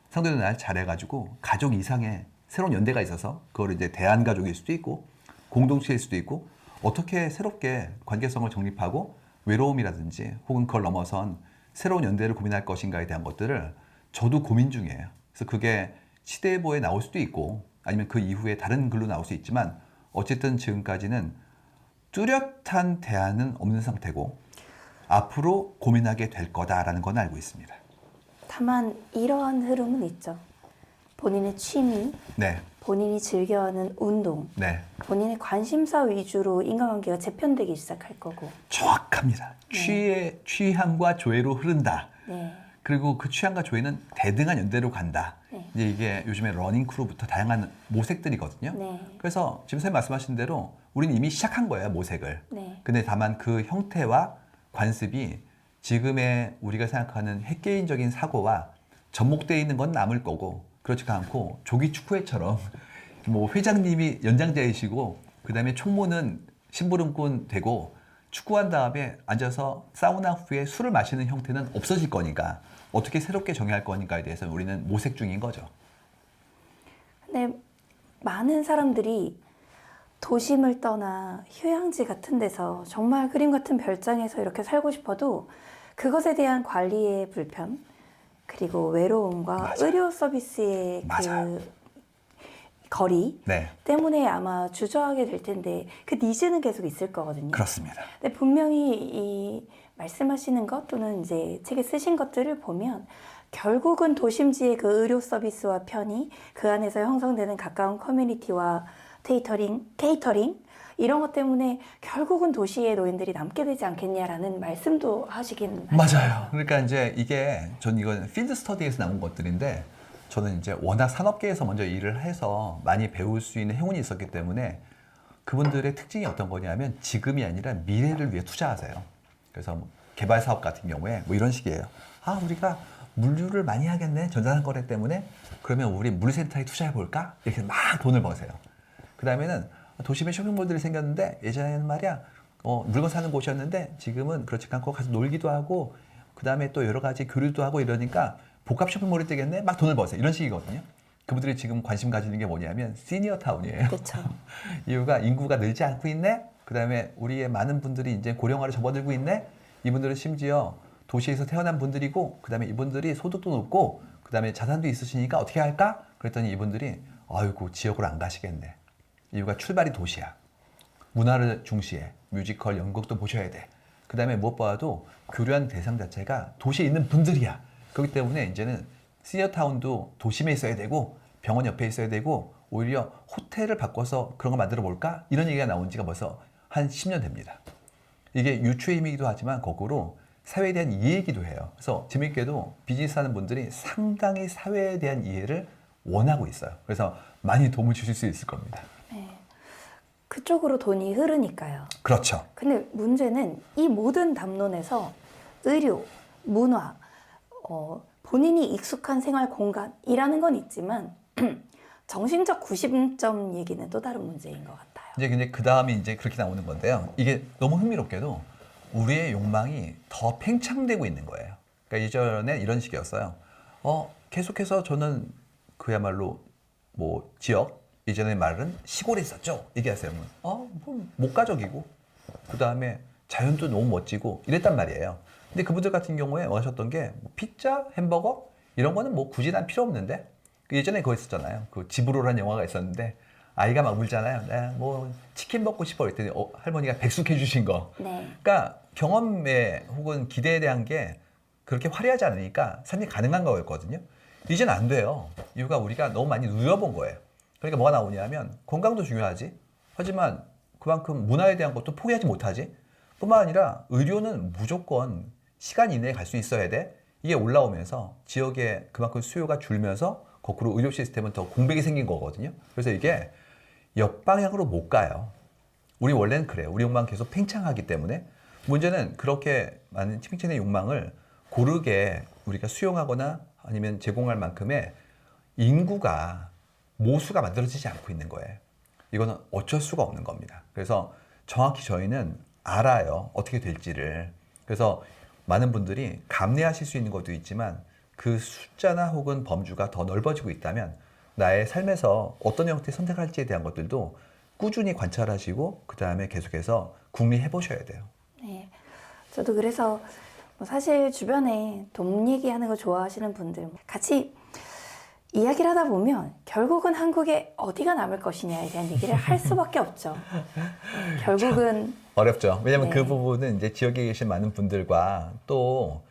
상대도 날 잘해가지고 가족 이상의 새로운 연대가 있어서 그걸 이제 대한가족일 수도 있고 공동체일 수도 있고 어떻게 새롭게 관계성을 정립하고 외로움이라든지 혹은 그걸 넘어선 새로운 연대를 고민할 것인가에 대한 것들을 저도 고민 중이에요. 그래서 그게 시대보에 나올 수도 있고 아니면 그 이후에 다른 글로 나올 수 있지만 어쨌든 지금까지는 뚜렷한 대안은 없는 상태고 앞으로 고민하게 될 거다라는 건 알고 있습니다. 다만 이러한 흐름은 있죠. 본인의 취미, 네, 본인이 즐겨하는 운동, 네, 본인의 관심사 위주로 인간관계가 재편되기 시작할 거고. 정확합니다. 취향과 조회로 흐른다. 네. 그리고 그 취향과 조회는 대등한 연대로 간다. 네. 이제 이게 요즘에 러닝 크루부터 다양한 모색들이거든요. 네. 그래서 지금 선생님 말씀하신 대로 우리는 이미 시작한 거예요, 모색을. 네. 근데 다만 그 형태와 관습이 지금의 우리가 생각하는 획개인적인 사고와 접목되어 있는 건 남을 거고 그렇지가 않고 조기 축구회처럼 뭐 회장님이 연장자이시고 그 다음에 총무는 심부름꾼 되고 축구한 다음에 앉아서 사우나 후에 술을 마시는 형태는 없어질 거니까 어떻게 새롭게 정의할 거니까에 대해서 우리는 모색 중인 거죠. 근데 많은 사람들이 도심을 떠나 휴양지 같은 데서 정말 그림 같은 별장에서 이렇게 살고 싶어도 그것에 대한 관리의 불편 그리고 외로움과 맞아요. 의료 서비스의 맞아요. 그 거리 네, 때문에 아마 주저하게 될 텐데 그 니즈는 계속 있을 거거든요. 그렇습니다. 근데 분명히 이 말씀하시는 것 또는 이제 책에 쓰신 것들을 보면 결국은 도심지의 그 의료 서비스와 편의 그 안에서 형성되는 가까운 커뮤니티와 케이터링 이런 것 때문에 결국은 도시의 노인들이 남게 되지 않겠냐라는 말씀도 하시긴 맞아요. 그러니까 이제 이게 전 이건 필드 스터디에서 나온 것들인데 저는 이제 워낙 산업계에서 먼저 일을 해서 많이 배울 수 있는 행운이 있었기 때문에 그분들의 특징이 어떤 거냐면 지금이 아니라 미래를 위해 투자하세요. 그래서 뭐 개발 사업 같은 경우에 뭐 이런 식이에요. 아, 우리가 물류를 많이 하겠네. 전자상거래 때문에. 그러면 우리 물류센터에 투자해 볼까? 이렇게 막 돈을 버세요. 그 다음에는 도심에 쇼핑몰들이 생겼는데 예전에는 말이야 물건 사는 곳이었는데 지금은 그렇지 않고 가서 놀기도 하고 그 다음에 또 여러 가지 교류도 하고 이러니까 복합 쇼핑몰이 되겠네. 막 돈을 버세요. 이런 식이거든요. 그분들이 지금 관심 가지는 게 뭐냐면 시니어 타운이에요. 그렇죠. 이유가 인구가 늘지 않고 있네. 그 다음에 우리의 많은 분들이 이제 고령화로 접어들고 있네. 이분들은 심지어 도시에서 태어난 분들이고 그 다음에 이분들이 소득도 높고 그 다음에 자산도 있으시니까 어떻게 할까? 그랬더니 이분들이 아이고 지역으로 안 가시겠네. 이유가 출발이 도시야. 문화를 중시해. 뮤지컬, 연극도 보셔야 돼. 그 다음에 무엇보다도 교류한 대상 자체가 도시에 있는 분들이야. 그렇기 때문에 이제는 시니어타운도 도심에 있어야 되고 병원 옆에 있어야 되고 오히려 호텔을 바꿔서 그런 거 만들어 볼까? 이런 얘기가 나온 지가 벌써 한 10년 됩니다. 이게 유추의 힘이기도 하지만 거꾸로 사회에 대한 이해이기도 해요. 그래서 재밌게도 비즈니스 하는 분들이 상당히 사회에 대한 이해를 원하고 있어요. 그래서 많이 도움을 주실 수 있을 겁니다. 네. 그쪽으로 돈이 흐르니까요. 그렇죠. 근데 문제는 이 모든 담론에서 의료, 문화, 본인이 익숙한 생활 공간이라는 건 있지만 정신적 구심점 얘기는 또 다른 문제인 것 같아요. 이제 근데 그 다음이 이제 그렇게 나오는 건데요. 이게 너무 흥미롭게도 우리의 욕망이 더 팽창되고 있는 거예요. 그러니까 예전에 이런 식이었어요. 계속해서 저는 그야말로 뭐 지역 이전의 말은 시골에 있었죠. 얘기하세요. 목가적이고 그 다음에 자연도 너무 멋지고 이랬단 말이에요. 근데 그분들 같은 경우에 원하셨던 게 피자, 햄버거 이런 거는 뭐 굳이 난 필요 없는데 예전에 그거 있었잖아요. 그 집으로라는 영화가 있었는데 아이가 막 울잖아요. 뭐 치킨 먹고 싶어 했더니 할머니가 백숙해 주신 거. 네. 그러니까 경험에 혹은 기대에 대한 게 그렇게 화려하지 않으니까 삶이 가능한 거였거든요. 이제는 안 돼요. 이유가 우리가 너무 많이 누려본 거예요. 그러니까 뭐가 나오냐면 건강도 중요하지. 하지만 그만큼 문화에 대한 것도 포기하지 못하지. 뿐만 아니라 의료는 무조건 시간 이내에 갈 수 있어야 돼. 이게 올라오면서 지역에 그만큼 수요가 줄면서 거꾸로 의료 시스템은 더 공백이 생긴 거거든요. 그래서 이게 역방향으로 못 가요. 우리 원래는 그래요. 우리 욕망 계속 팽창하기 때문에 문제는 그렇게 많은 팽창의 욕망을 고르게 우리가 수용하거나 아니면 제공할 만큼의 인구가 모수가 만들어지지 않고 있는 거예요. 이거는 어쩔 수가 없는 겁니다. 그래서 정확히 저희는 알아요. 어떻게 될지를. 그래서 많은 분들이 감내하실 수 있는 것도 있지만 그 숫자나 혹은 범주가 더 넓어지고 있다면 나의 삶에서 어떤 형태의 선택할지에 대한 것들도 꾸준히 관찰하시고 그 다음에 계속해서 궁리해 보셔야 돼요. 네. 저도 그래서 사실 주변에 돈 얘기하는 거 좋아하시는 분들 같이 이야기를 하다 보면 결국은 한국에 어디가 남을 것이냐에 대한 얘기를 할 수밖에 없죠. 결국은 어렵죠. 왜냐하면 네. 그 부분은 이제 지역에 계신 많은 분들과 또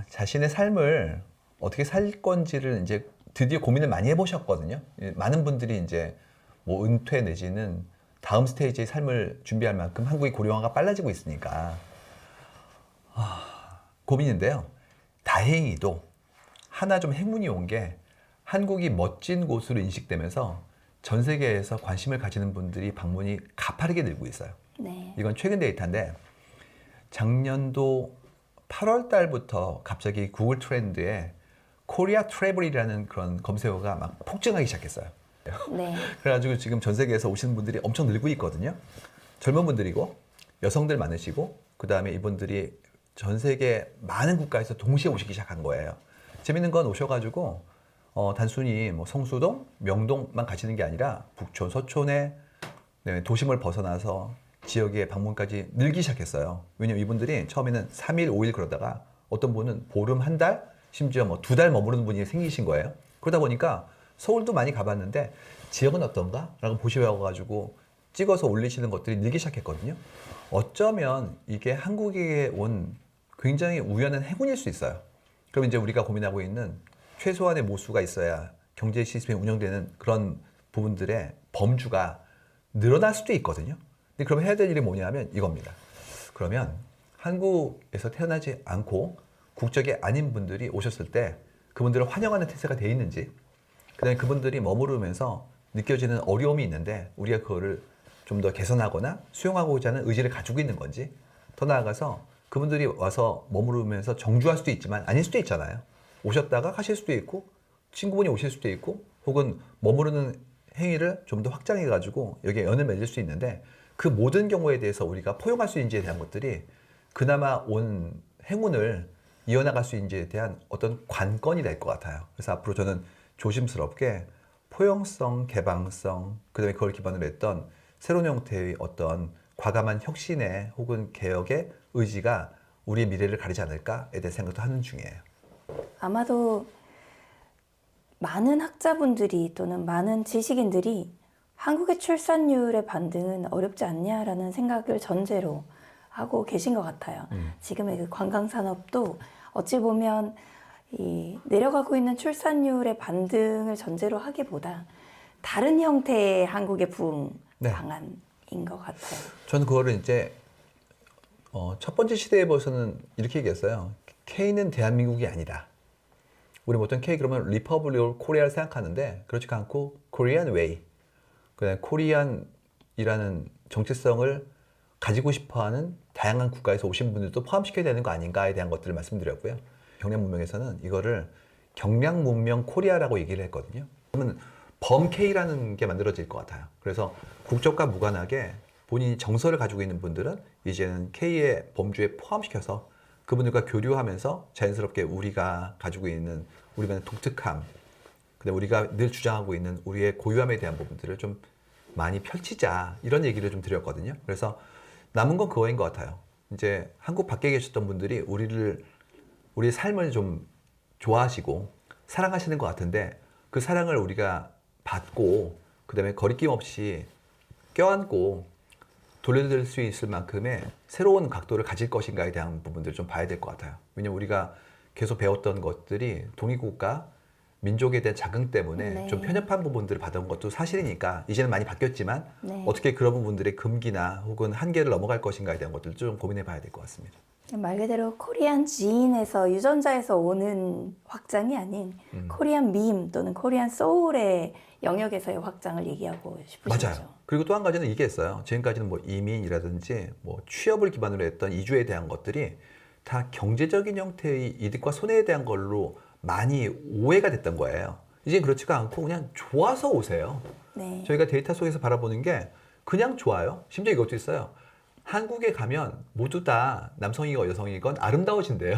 자신의 삶을 어떻게 살 건지를 이제 드디어 고민을 많이 해보셨거든요. 많은 분들이 이제 뭐 은퇴 내지는 다음 스테이지의 삶을 준비할 만큼 한국의 고령화가 빨라지고 있으니까 고민인데요. 다행히도 하나 좀 행운이 온 게 한국이 멋진 곳으로 인식되면서 전 세계에서 관심을 가지는 분들이 방문이 가파르게 늘고 있어요. 네. 이건 최근 데이터인데 작년도 8월 달부터 갑자기 구글 트렌드에 코리아 트래블이라는 그런 검색어가 막 폭증하기 시작했어요. 네. 그래가지고 지금 전 세계에서 오시는 분들이 엄청 늘고 있거든요. 젊은 분들이고 여성들 많으시고 그 다음에 이분들이 전 세계 많은 국가에서 동시에 오시기 시작한 거예요. 재밌는 건 오셔가지고 단순히 뭐 성수동, 명동만 가시는 게 아니라 북촌, 서촌에 도심을 벗어나서 지역의 방문까지 늘기 시작했어요. 왜냐면 이분들이 처음에는 3일, 5일 그러다가 어떤 분은 보름 한 달, 심지어 뭐 2달 머무르는 분이 생기신 거예요. 그러다 보니까 서울도 많이 가봤는데 지역은 어떤가? 라고 보셔가지고 찍어서 올리시는 것들이 늘기 시작했거든요. 어쩌면 이게 한국에 온 굉장히 우연한 행운일 수 있어요. 그럼 이제 우리가 고민하고 있는 최소한의 모수가 있어야 경제 시스템이 운영되는 그런 부분들의 범주가 늘어날 수도 있거든요. 근데 그럼 해야 될 일이 뭐냐면 이겁니다. 그러면 한국에서 태어나지 않고 국적이 아닌 분들이 오셨을 때 그분들을 환영하는 태세가 돼 있는지, 그다음에 그분들이 머무르면서 느껴지는 어려움이 있는데 우리가 그거를 좀 더 개선하거나 수용하고자 하는 의지를 가지고 있는 건지, 더 나아가서 그분들이 와서 머무르면서 정주할 수도 있지만 아닐 수도 있잖아요. 오셨다가 가실 수도 있고 친구분이 오실 수도 있고 혹은 머무르는 행위를 좀 더 확장해가지고 여기에 연을 맺을 수 있는데 그 모든 경우에 대해서 우리가 포용할 수 있는지에 대한 것들이 그나마 온 행운을 이어나갈 수 있는지에 대한 어떤 관건이 될 것 같아요. 그래서 앞으로 저는 조심스럽게 포용성, 개방성, 그 다음에 그걸 기반으로 했던 새로운 형태의 어떤 과감한 혁신의 혹은 개혁의 의지가 우리의 미래를 가리지 않을까에 대해 생각도 하는 중이에요. 아마도 많은 학자분들이 또는 많은 지식인들이 한국의 출산율의 반등은 어렵지 않냐라는 생각을 전제로 하고 계신 것 같아요. 지금의 그 관광산업도 어찌 보면 이 내려가고 있는 출산율의 반등을 전제로 하기보다 다른 형태의 한국의 부흥 네. 방안인 것 같아요. 저는 그거를 이제 첫 번째 시대에 벌써는 이렇게 얘기했어요. K는 대한민국이 아니다. 우리 보통 K 그러면 Republic of Korea를 생각하는데 그렇지 않고 Korean Way, 그다음에 코리안이라는 정체성을 가지고 싶어하는 다양한 국가에서 오신 분들도 포함시켜야 되는 거 아닌가에 대한 것들을 말씀드렸고요. 경량문명에서는 이거를 경량문명 코리아라고 얘기를 했거든요. 그러면 범K라는 게 만들어질 것 같아요. 그래서 국적과 무관하게 본인이 정서를 가지고 있는 분들은 이제는 K의 범주에 포함시켜서 그분들과 교류하면서 자연스럽게 우리가 가지고 있는 우리만의 독특함, 그다음에 우리가 늘 주장하고 있는 우리의 고유함에 대한 부분들을 좀 많이 펼치자 이런 얘기를 좀 드렸거든요. 그래서 남은 건 그거인 것 같아요. 이제 한국 밖에 계셨던 분들이 우리의 삶을 좀 좋아하시고 사랑하시는 것 같은데 그 사랑을 우리가 받고 그다음에 거리낌 없이 껴안고 돌려드릴 수 있을 만큼의 새로운 각도를 가질 것인가에 대한 부분들을 좀 봐야 될 것 같아요. 왜냐면 우리가 계속 배웠던 것들이 독립국가 민족에 대한 자긍 때문에 네. 좀 편협한 부분들을 받아온 것도 사실이니까 이제는 많이 바뀌었지만 네. 어떻게 그런 부분들의 금기나 혹은 한계를 넘어갈 것인가에 대한 것들을 좀 고민해 봐야 될 것 같습니다. 말 그대로 코리안 지인에서 유전자에서 오는 확장이 아닌 코리안 밈 또는 코리안 소울의 영역에서의 확장을 얘기하고 싶으시죠? 맞아요. 그리고 또 한 가지는 이게 있어요. 지금까지는 뭐 이민이라든지 뭐 취업을 기반으로 했던 이주에 대한 것들이 다 경제적인 형태의 이득과 손해에 대한 걸로 많이 오해가 됐던 거예요. 이제 그렇지가 않고 그냥 좋아서 오세요. 네. 저희가 데이터 속에서 바라보는 게 그냥 좋아요. 심지어 이것도 있어요. 한국에 가면 모두 다 남성이건 여성이건 아름다우신데요.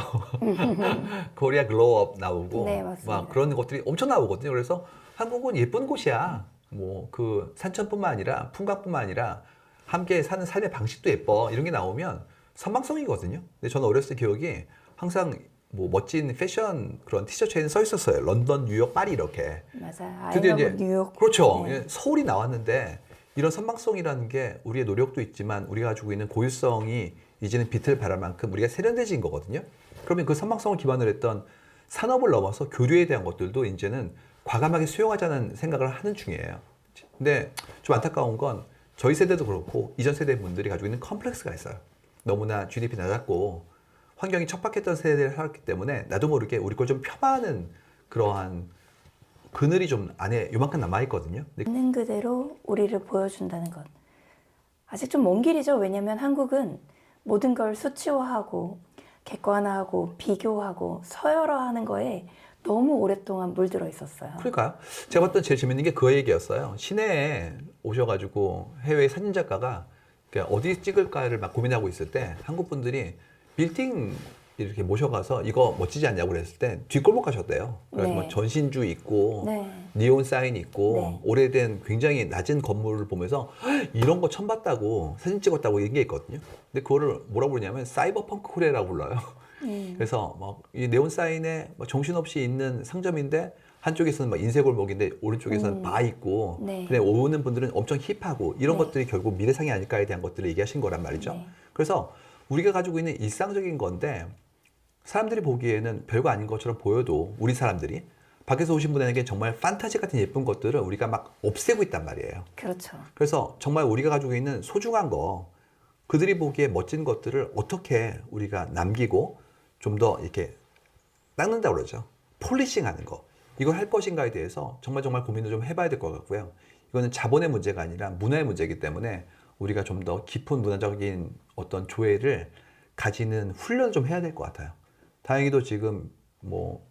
코리아 글로우업 나오고 네, 맞습니다. 막 그런 것들이 엄청 나오거든요. 그래서 한국은 예쁜 곳이야. 뭐 그 산천뿐만 아니라 풍광뿐만 아니라 함께 사는 삶의 방식도 예뻐. 이런 게 나오면 선망성이거든요. 근데 저는 어렸을 때 기억이 항상 뭐 멋진 패션 그런 티셔츠에는 써 있었어요. 런던, 뉴욕, 파리 이렇게. 맞아요. I 드디어 love 이제 뉴욕. 그렇죠. 네. 서울이 나왔는데 이런 선망성이라는 게 우리의 노력도 있지만 우리가 가지고 있는 고유성이 이제는 빛을 발할 만큼 우리가 세련돼진 거거든요. 그러면 그 선망성을 기반으로 했던 산업을 넘어서 교류에 대한 것들도 이제는 과감하게 수용하자는 생각을 하는 중이에요. 근데 좀 안타까운 건 저희 세대도 그렇고 이전 세대 분들이 가지고 있는 컴플렉스가 있어요. 너무나 GDP 낮았고 환경이 척박했던 세대를 살았기 때문에 나도 모르게 우리 걸 좀 폄하하는 그러한 그늘이 좀 안에 요만큼 남아있거든요. 근데 있는 그대로 우리를 보여준다는 것. 아직 좀 먼 길이죠. 왜냐하면 한국은 모든 걸 수치화하고 객관화하고 비교하고 서열화하는 거에 너무 오랫동안 물들어 있었어요. 그러니까요. 제가 봤던 제일 재밌는 게 그 얘기였어요. 시내에 오셔가지고 해외 사진작가가 어디 찍을까를 막 고민하고 있을 때 한국 분들이 빌딩 이렇게 모셔가서 이거 멋지지 않냐고 그랬을 때 뒷골목 가셨대요. 그래서 네. 뭐 전신주 있고 네. 니온 사인 있고 네. 오래된 굉장히 낮은 건물을 보면서 이런 거 처음 봤다고 사진 찍었다고 얘기했거든요 근데 그거를 뭐라고 부르냐면 사이버펑크 코리아라고 불러요. 그래서 막 이 네온 사인에 막 정신없이 있는 상점인데 한쪽에서는 막 인쇄골목인데 오른쪽에서는 바 있고 네. 근데 오는 분들은 엄청 힙하고 이런 네. 것들이 결국 미래상이 아닐까에 대한 것들을 얘기하신 거란 말이죠. 네. 그래서 우리가 가지고 있는 일상적인 건데 사람들이 보기에는 별거 아닌 것처럼 보여도 우리 사람들이 밖에서 오신 분에게 정말 판타지 같은 예쁜 것들을 우리가 막 없애고 있단 말이에요. 그렇죠. 그래서 정말 우리가 가지고 있는 소중한 거 그들이 보기에 멋진 것들을 어떻게 우리가 남기고 좀 더 이렇게 닦는다고 그러죠. 폴리싱 하는 거. 이걸 할 것인가에 대해서 정말 고민을 좀 해봐야 될 것 같고요. 이거는 자본의 문제가 아니라 문화의 문제이기 때문에 우리가 좀 더 깊은 문화적인 어떤 조예를 가지는 훈련을 좀 해야 될 것 같아요. 다행히도 지금 뭐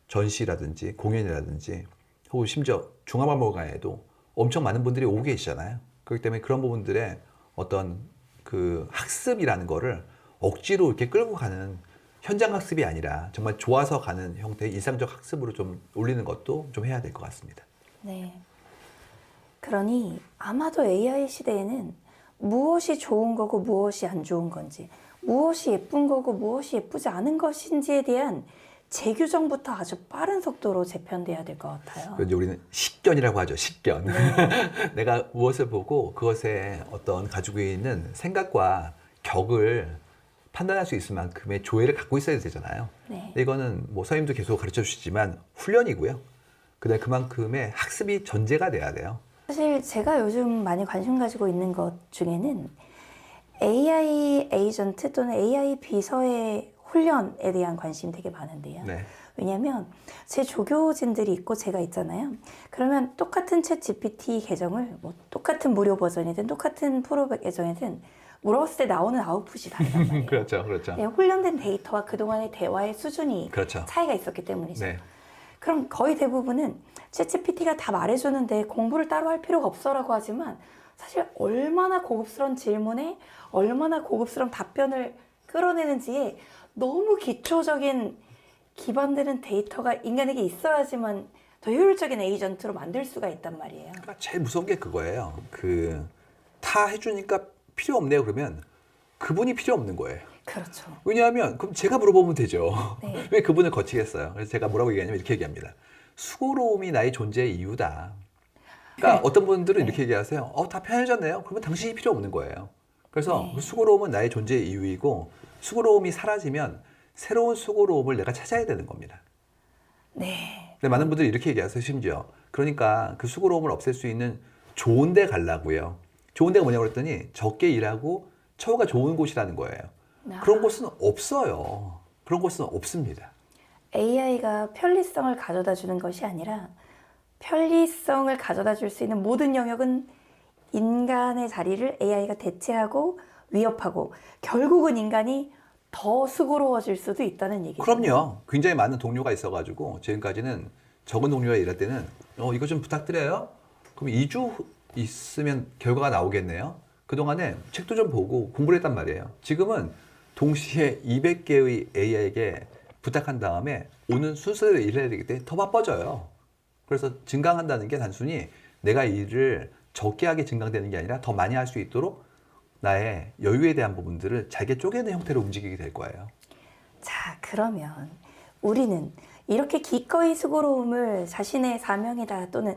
전시라든지 공연이라든지 혹은 심지어 중앙박물관에도 엄청 많은 분들이 오고 계시잖아요. 그렇기 때문에 그런 부분들의 어떤 그 학습이라는 거를 억지로 이렇게 끌고 가는 현장 학습이 아니라 정말 좋아서 가는 형태의 일상적 학습으로 좀 올리는 것도 좀 해야 될 것 같습니다. 네. 그러니 아마도 AI 시대에는 무엇이 좋은 거고 무엇이 안 좋은 건지, 무엇이 예쁜 거고 무엇이 예쁘지 않은 것인지에 대한 재규정부터 아주 빠른 속도로 재편돼야 될 것 같아요. 그래서 우리는 식견이라고 하죠. 식견. 내가 무엇을 보고 그것에 어떤 가지고 있는 생각과 격을 판단할 수 있을 만큼의 조예를 갖고 있어야 되잖아요. 네. 근데 이거는 뭐 선생님도 계속 가르쳐 주시지만 훈련이고요. 그다음에 그만큼의 학습이 전제가 돼야 돼요. 사실 제가 요즘 많이 관심 가지고 있는 것 중에는 AI 에이전트 또는 AI 비서의 훈련에 대한 관심이 되게 많은데요. 네. 왜냐하면 제 조교진들이 있고 제가 있잖아요. 그러면 똑같은 챗 GPT 계정을 뭐 똑같은 무료 버전이든 똑같은 프로 계정이든 물었을 때 나오는 아웃풋이 다르단 말이에요. 그렇죠, 그렇죠. 네, 훈련된 데이터와 그동안의 대화의 수준이 그렇죠. 차이가 있었기 때문이죠. 네. 그럼 거의 대부분은 챗GPT가 다 말해주는데 공부를 따로 할 필요가 없어라고 하지만 사실 얼마나 고급스러운 질문에 얼마나 고급스러운 답변을 끌어내는지에 너무 기초적인 기반되는 데이터가 인간에게 있어야지만 더 효율적인 에이전트로 만들 수가 있단 말이에요. 그러니까 제일 무서운 게 그거예요. 다 해주니까 필요 없네요. 그러면 그분이 필요 없는 거예요. 그렇죠. 왜냐하면 그럼 제가 물어보면 되죠. 네. 왜 그분을 거치겠어요? 그래서 제가 뭐라고 얘기하냐면 이렇게 얘기합니다. 수고로움이 나의 존재의 이유다. 그러니까 네. 어떤 분들은 네. 이렇게 얘기하세요. 다 편해졌네요. 그러면 당신이 필요 없는 거예요. 그래서 네. 그 수고로움은 나의 존재의 이유이고 수고로움이 사라지면 새로운 수고로움을 내가 찾아야 되는 겁니다. 네. 근데 많은 분들이 이렇게 얘기하세요. 심지어. 그러니까 그 수고로움을 없앨 수 있는 좋은 데 가려고요. 좋은 데가 뭐냐고 그랬더니 적게 일하고 처우가 좋은 곳이라는 거예요. 그런 곳은 없어요. 그런 곳은 없습니다. AI가 편리성을 가져다 주는 것이 아니라 편리성을 가져다 줄 수 있는 모든 영역은 인간의 자리를 AI가 대체하고 위협하고 결국은 인간이 더 수고로워질 수도 있다는 얘기죠. 그럼요. 굉장히 많은 동료가 있어가지고 지금까지는 적은 동료가 일할 때는 이거 좀 부탁드려요. 그럼 2주 있으면 결과가 나오겠네요. 그동안에 책도 좀 보고 공부를 했단 말이에요. 지금은 동시에 200개의 AI에게 부탁한 다음에 오는 순서대로 일해야 되기 때문에 더 바빠져요. 그래서 증강한다는 게 단순히 내가 일을 적게 하게 증강되는 게 아니라 더 많이 할 수 있도록 나의 여유에 대한 부분들을 잘게 쪼개는 형태로 움직이게 될 거예요. 자, 그러면 우리는 이렇게 기꺼이 수고로움을 자신의 사명이다 또는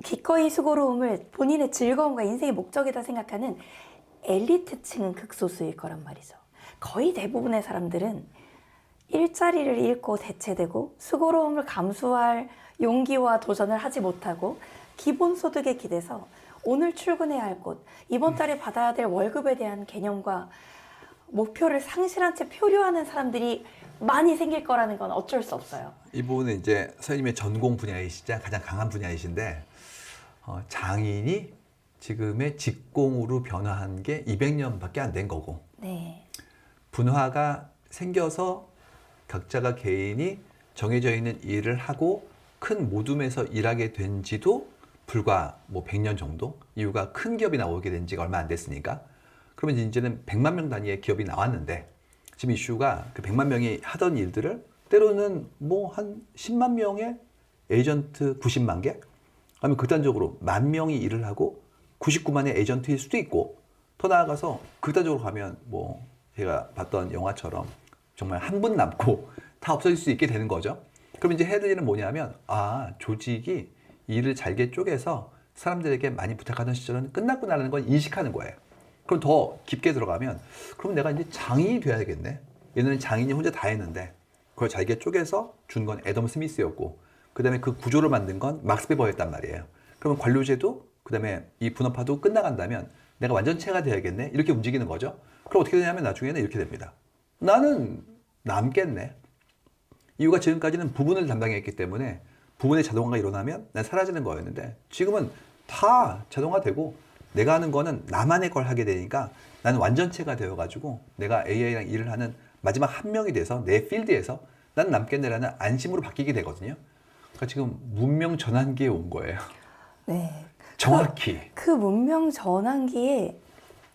기꺼이 수고로움을 본인의 즐거움과 인생의 목적이다 생각하는 엘리트층은 극소수일 거란 말이죠. 거의 대부분의 사람들은 일자리를 잃고 대체되고 수고로움을 감수할 용기와 도전을 하지 못하고 기본소득에 기대서 오늘 출근해야 할 곳, 이번 달에 받아야 될 월급에 대한 개념과 목표를 상실한 채 표류하는 사람들이 많이 생길 거라는 건 어쩔 수 없어요. 이 부분은 이제 선생님의 전공 분야이시자 가장 강한 분야이신데 장인이 지금의 직공으로 변화한 게 200년밖에 안 된 거고 네. 분화가 생겨서 각자가 개인이 정해져 있는 일을 하고 큰 모둠에서 일하게 된 지도 불과 100년 정도? 이유가 큰 기업이 나오게 된 지가 얼마 안 됐으니까. 그러면 이제는 100만 명 단위의 기업이 나왔는데 지금 이슈가 그 100만 명이 하던 일들을 때로는 한 10만 명의 에이전트 90만 개? 아니면 극단적으로 10,000명이 일을 하고 99만의 에이전트일 수도 있고 더 나아가서 극단적으로 가면 제가 봤던 영화처럼 정말 한 분 남고 다 없어질 수 있게 되는 거죠. 그럼 이제 해야 될 일은 뭐냐면 조직이 일을 잘게 쪼개서 사람들에게 많이 부탁하던 시절은 끝났구나라는 걸 인식하는 거예요. 그럼 더 깊게 들어가면 그럼 내가 이제 장인이 돼야겠네. 얘네는 장인이 혼자 다 했는데 그걸 잘게 쪼개서 준 건 애덤 스미스였고 그 다음에 그 구조를 만든 건 막스 베버였단 말이에요. 그러면 관료제도 그 다음에 이 분업화도 끝나간다면 내가 완전체가 돼야겠네. 이렇게 움직이는 거죠. 그럼 어떻게 되냐면 나중에는 이렇게 됩니다. 나는 남겠네. 이유가 지금까지는 부분을 담당했기 때문에 부분의 자동화가 일어나면 난 사라지는 거였는데 지금은 다 자동화되고 내가 하는 거는 나만의 걸 하게 되니까 나는 완전체가 되어가지고 내가 AI랑 일을 하는 마지막 한 명이 돼서 내 필드에서 난 남겠네라는 안심으로 바뀌게 되거든요. 그러니까 지금 문명 전환기에 온 거예요. 네. 정확히. 그 문명 전환기에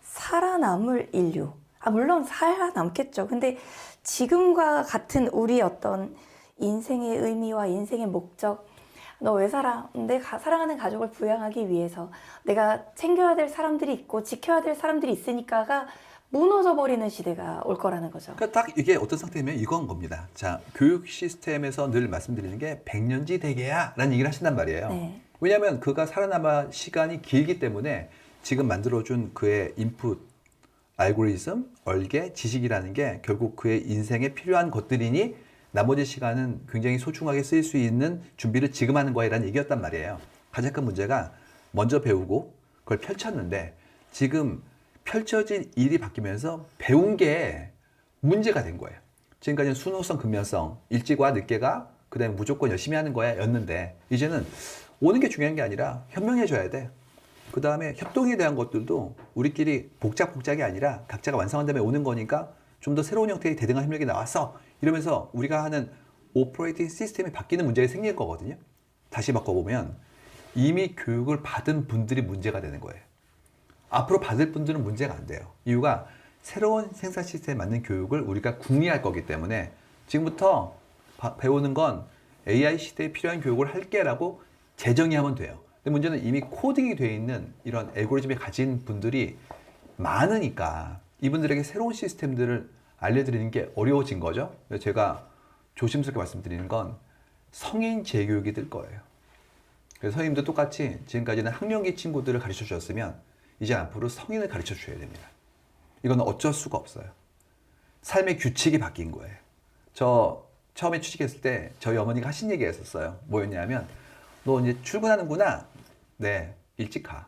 살아남을 인류. 물론 살아남겠죠. 근데 지금과 같은 우리 어떤 인생의 의미와 인생의 목적, 너 왜 살아? 내가 사랑하는 가족을 부양하기 위해서 내가 챙겨야 될 사람들이 있고 지켜야 될 사람들이 있으니까가 무너져 버리는 시대가 올 거라는 거죠. 그러니까 딱 이게 어떤 상태냐면 이건 겁니다. 자, 교육 시스템에서 늘 말씀드리는 게 백년지 대계야 라는 얘기를 하신단 말이에요. 네. 왜냐하면 그가 살아남아 시간이 길기 때문에 지금 만들어준 그의 인풋, 알고리즘, 얼개, 지식이라는 게 결국 그의 인생에 필요한 것들이니 나머지 시간은 굉장히 소중하게 쓰일 수 있는 준비를 지금 하는 거야 라는 얘기였단 말이에요. 가장 큰 문제가 먼저 배우고 그걸 펼쳤는데 지금 펼쳐진 일이 바뀌면서 배운 게 문제가 된 거예요. 지금까지는 순후성, 근면성, 일찍 와 늦게 가, 그 다음에 무조건 열심히 하는 거야 였는데 이제는 오는 게 중요한 게 아니라 현명해져야 돼. 그 다음에 협동에 대한 것들도 우리끼리 복작이 아니라 각자가 완성한 다음에 오는 거니까 좀 더 새로운 형태의 대등한 협력이 나왔어. 이러면서 우리가 하는 오퍼레이팅 시스템이 바뀌는 문제가 생길 거거든요. 다시 바꿔보면 이미 교육을 받은 분들이 문제가 되는 거예요. 앞으로 받을 분들은 문제가 안 돼요. 이유가 새로운 생산 시스템에 맞는 교육을 우리가 궁리할 거기 때문에 지금부터 배우는 건 AI 시대에 필요한 교육을 할게라고 재정의하면 돼요. 근데 문제는 이미 코딩이 되어 있는 이런 알고리즘을 가진 분들이 많으니까 이분들에게 새로운 시스템들을 알려드리는 게 어려워진 거죠. 그래서 제가 조심스럽게 말씀드리는 건 성인 재교육이 될 거예요. 그래서 선생님도 똑같이 지금까지는 학령기 친구들을 가르쳐 주셨으면 이제 앞으로 성인을 가르쳐 주셔야 됩니다. 이건 어쩔 수가 없어요. 삶의 규칙이 바뀐 거예요. 저 처음에 취직했을 때 저희 어머니가 하신 얘기가 있었어요. 뭐였냐면 너 이제 출근하는구나. 네, 일찍 가.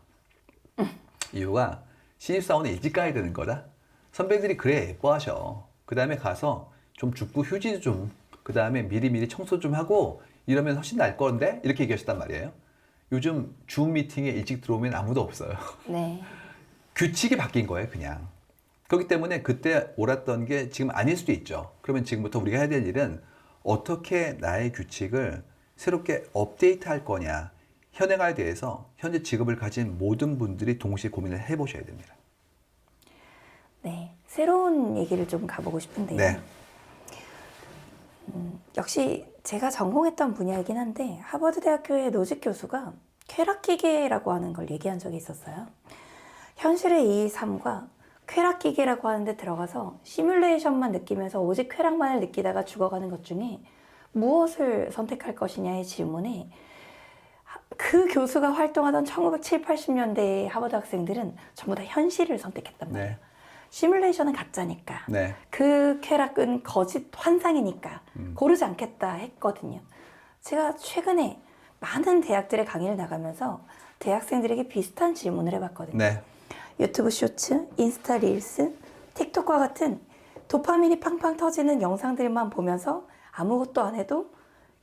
이유가 신입사원은 일찍 가야 되는 거다. 선배들이 그래 예뻐하셔. 그 다음에 가서 좀 죽고 휴지 좀, 그 다음에 미리미리 청소 좀 하고 이러면 훨씬 나을 건데? 이렇게 얘기하셨단 말이에요. 요즘 줌 미팅에 일찍 들어오면 아무도 없어요. 네. 규칙이 바뀐 거예요, 그냥. 그렇기 때문에 그때 옳았던 게 지금 아닐 수도 있죠. 그러면 지금부터 우리가 해야 될 일은 어떻게 나의 규칙을 새롭게 업데이트할 거냐. 현행화에 대해서 현재 직업을 가진 모든 분들이 동시에 고민을 해보셔야 됩니다. 네. 새로운 얘기를 좀 가보고 싶은데요. 네. 역시 제가 전공했던 분야이긴 한데 하버드 대학교의 노직 교수가 쾌락기계라고 하는 걸 얘기한 적이 있었어요. 현실의 이 삶과 쾌락기계라고 하는데 들어가서 시뮬레이션만 느끼면서 오직 쾌락만을 느끼다가 죽어가는 것 중에 무엇을 선택할 것이냐의 질문에 그 교수가 활동하던 1970, 80년대의 하버드 학생들은 전부 다 현실을 선택했단 말이에요. 네. 시뮬레이션은 가짜니까. 네. 그 쾌락은 거짓 환상이니까 고르지 않겠다 했거든요. 제가 최근에 많은 대학들의 강의를 나가면서 대학생들에게 비슷한 질문을 해봤거든요. 네. 유튜브 쇼츠, 인스타 릴스, 틱톡과 같은 도파민이 팡팡 터지는 영상들만 보면서 아무것도 안 해도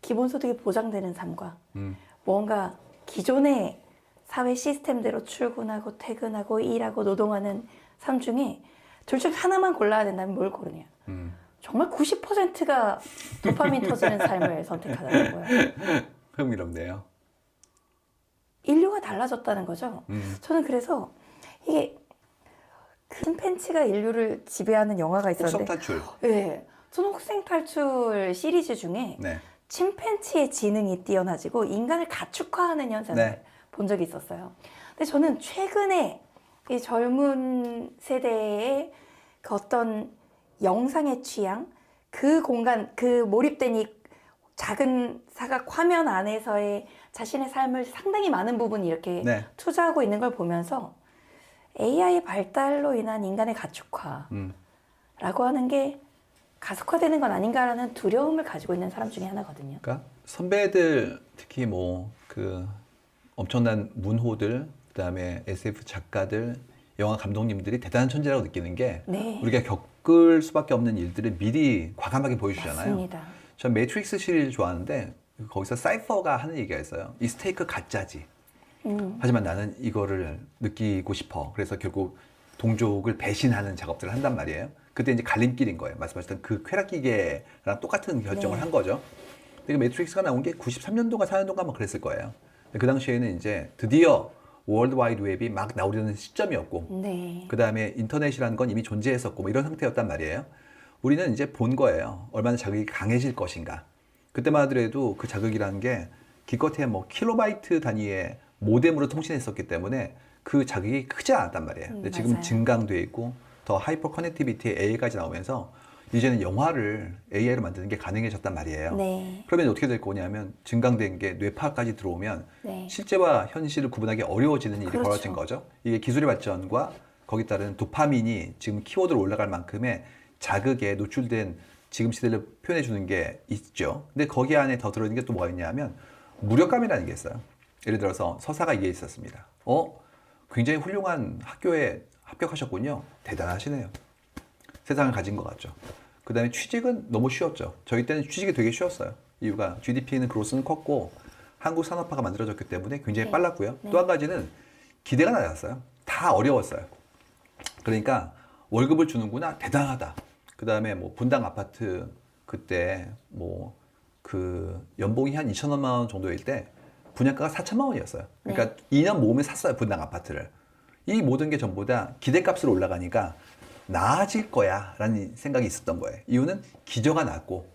기본소득이 보장되는 삶과 뭔가 기존의 사회 시스템대로 출근하고 퇴근하고 일하고 노동하는 삶 중에 둘 중 하나만 골라야 된다면 뭘 고르냐. 정말 90%가 도파민 터지는 삶을 선택하더라고요. 흥미롭네요. 인류가 달라졌다는 거죠. 저는 그래서 이게 침팬치가 인류를 지배하는 영화가 있었는데 혹성탈출. 네, 저는 혹생탈출 시리즈 중에 네. 침팬치의 지능이 뛰어나지고 인간을 가축화하는 현상을 네. 본 적이 있었어요. 근데 저는 최근에 이 젊은 세대의 그 어떤 영상의 취향, 그 공간, 그 몰입된 이 작은 사각 화면 안에서의 자신의 삶을 상당히 많은 부분이 이렇게 네. 투자하고 있는 걸 보면서 AI 발달로 인한 인간의 가축화라고 하는 게 가속화되는 건 아닌가라는 두려움을 가지고 있는 사람 중에 하나거든요. 그러니까 선배들 특히 뭐 그 엄청난 문호들, 그다음에 SF 작가들, 영화 감독님들이 대단한 천재라고 느끼는 게 네. 우리가 겪을 수밖에 없는 일들을 미리 과감하게 보여주잖아요. 맞습니다. 전 매트릭스 시리즈 좋아하는데 거기서 사이퍼가 하는 얘기가 있어요. 이 스테이크 가짜지. 하지만 나는 이거를 느끼고 싶어. 그래서 결국 동족을 배신하는 작업들을 한단 말이에요. 그때 이제 갈림길인 거예요. 말씀하셨던 그 쾌락기계랑 똑같은 결정을 네. 한 거죠. 근데 그 매트릭스가 나온 게 93년도가 4년도가 막 그랬을 거예요. 그 당시에는 이제 드디어 월드 와이드 웹이 막 나오려는 시점이었고, 네. 그 다음에 인터넷이라는 건 이미 존재했었고, 뭐 이런 상태였단 말이에요. 우리는 이제 본 거예요. 얼마나 자극이 강해질 것인가. 그때만 하더라도 그 자극이라는 게 기껏해야 뭐 킬로바이트 단위의 모뎀으로 통신했었기 때문에 그 자극이 크지 않았단 말이에요. 근데 지금 맞아요. 증강돼 있고 더 하이퍼 커넥티비티의 AI까지 나오면서 이제는 영화를 AI로 만드는 게 가능해졌단 말이에요. 네. 그러면 어떻게 될 거냐면 증강된 게 뇌파까지 들어오면 네. 실제와 현실을 구분하기 어려워지는 일이 그렇죠. 벌어진 거죠. 이게 기술의 발전과 거기 따른 도파민이 지금 키워드로 올라갈 만큼의 자극에 노출된 지금 시대를 표현해 주는 게 있죠. 근데 거기 안에 더 들어있는 게 또 뭐가 있냐면 무력감이라는 게 있어요. 예를 들어서 서사가 이게 있었습니다. 굉장히 훌륭한 학교에 합격하셨군요. 대단하시네요. 세상을 가진 것 같죠. 그 다음에 취직은 너무 쉬웠죠. 저희 때는 취직이 되게 쉬웠어요. 이유가 GDP는 그로스는 컸고 한국 산업화가 만들어졌기 때문에 굉장히 네. 빨랐고요. 네. 또 한 가지는 기대가 낮았어요. 다 어려웠어요. 그러니까 월급을 주는구나 대단하다. 그 다음에 뭐 분당 아파트 그때 뭐 그 연봉이 한 2천만 원 정도일 때 분양가가 4천만 원이었어요. 그러니까 2년 모으면 샀어요, 분당 아파트를. 이 모든 게 전부 다 기대값으로 올라가니까 나아질 거야 라는 생각이 있었던 거예요. 이유는 기저가 낮고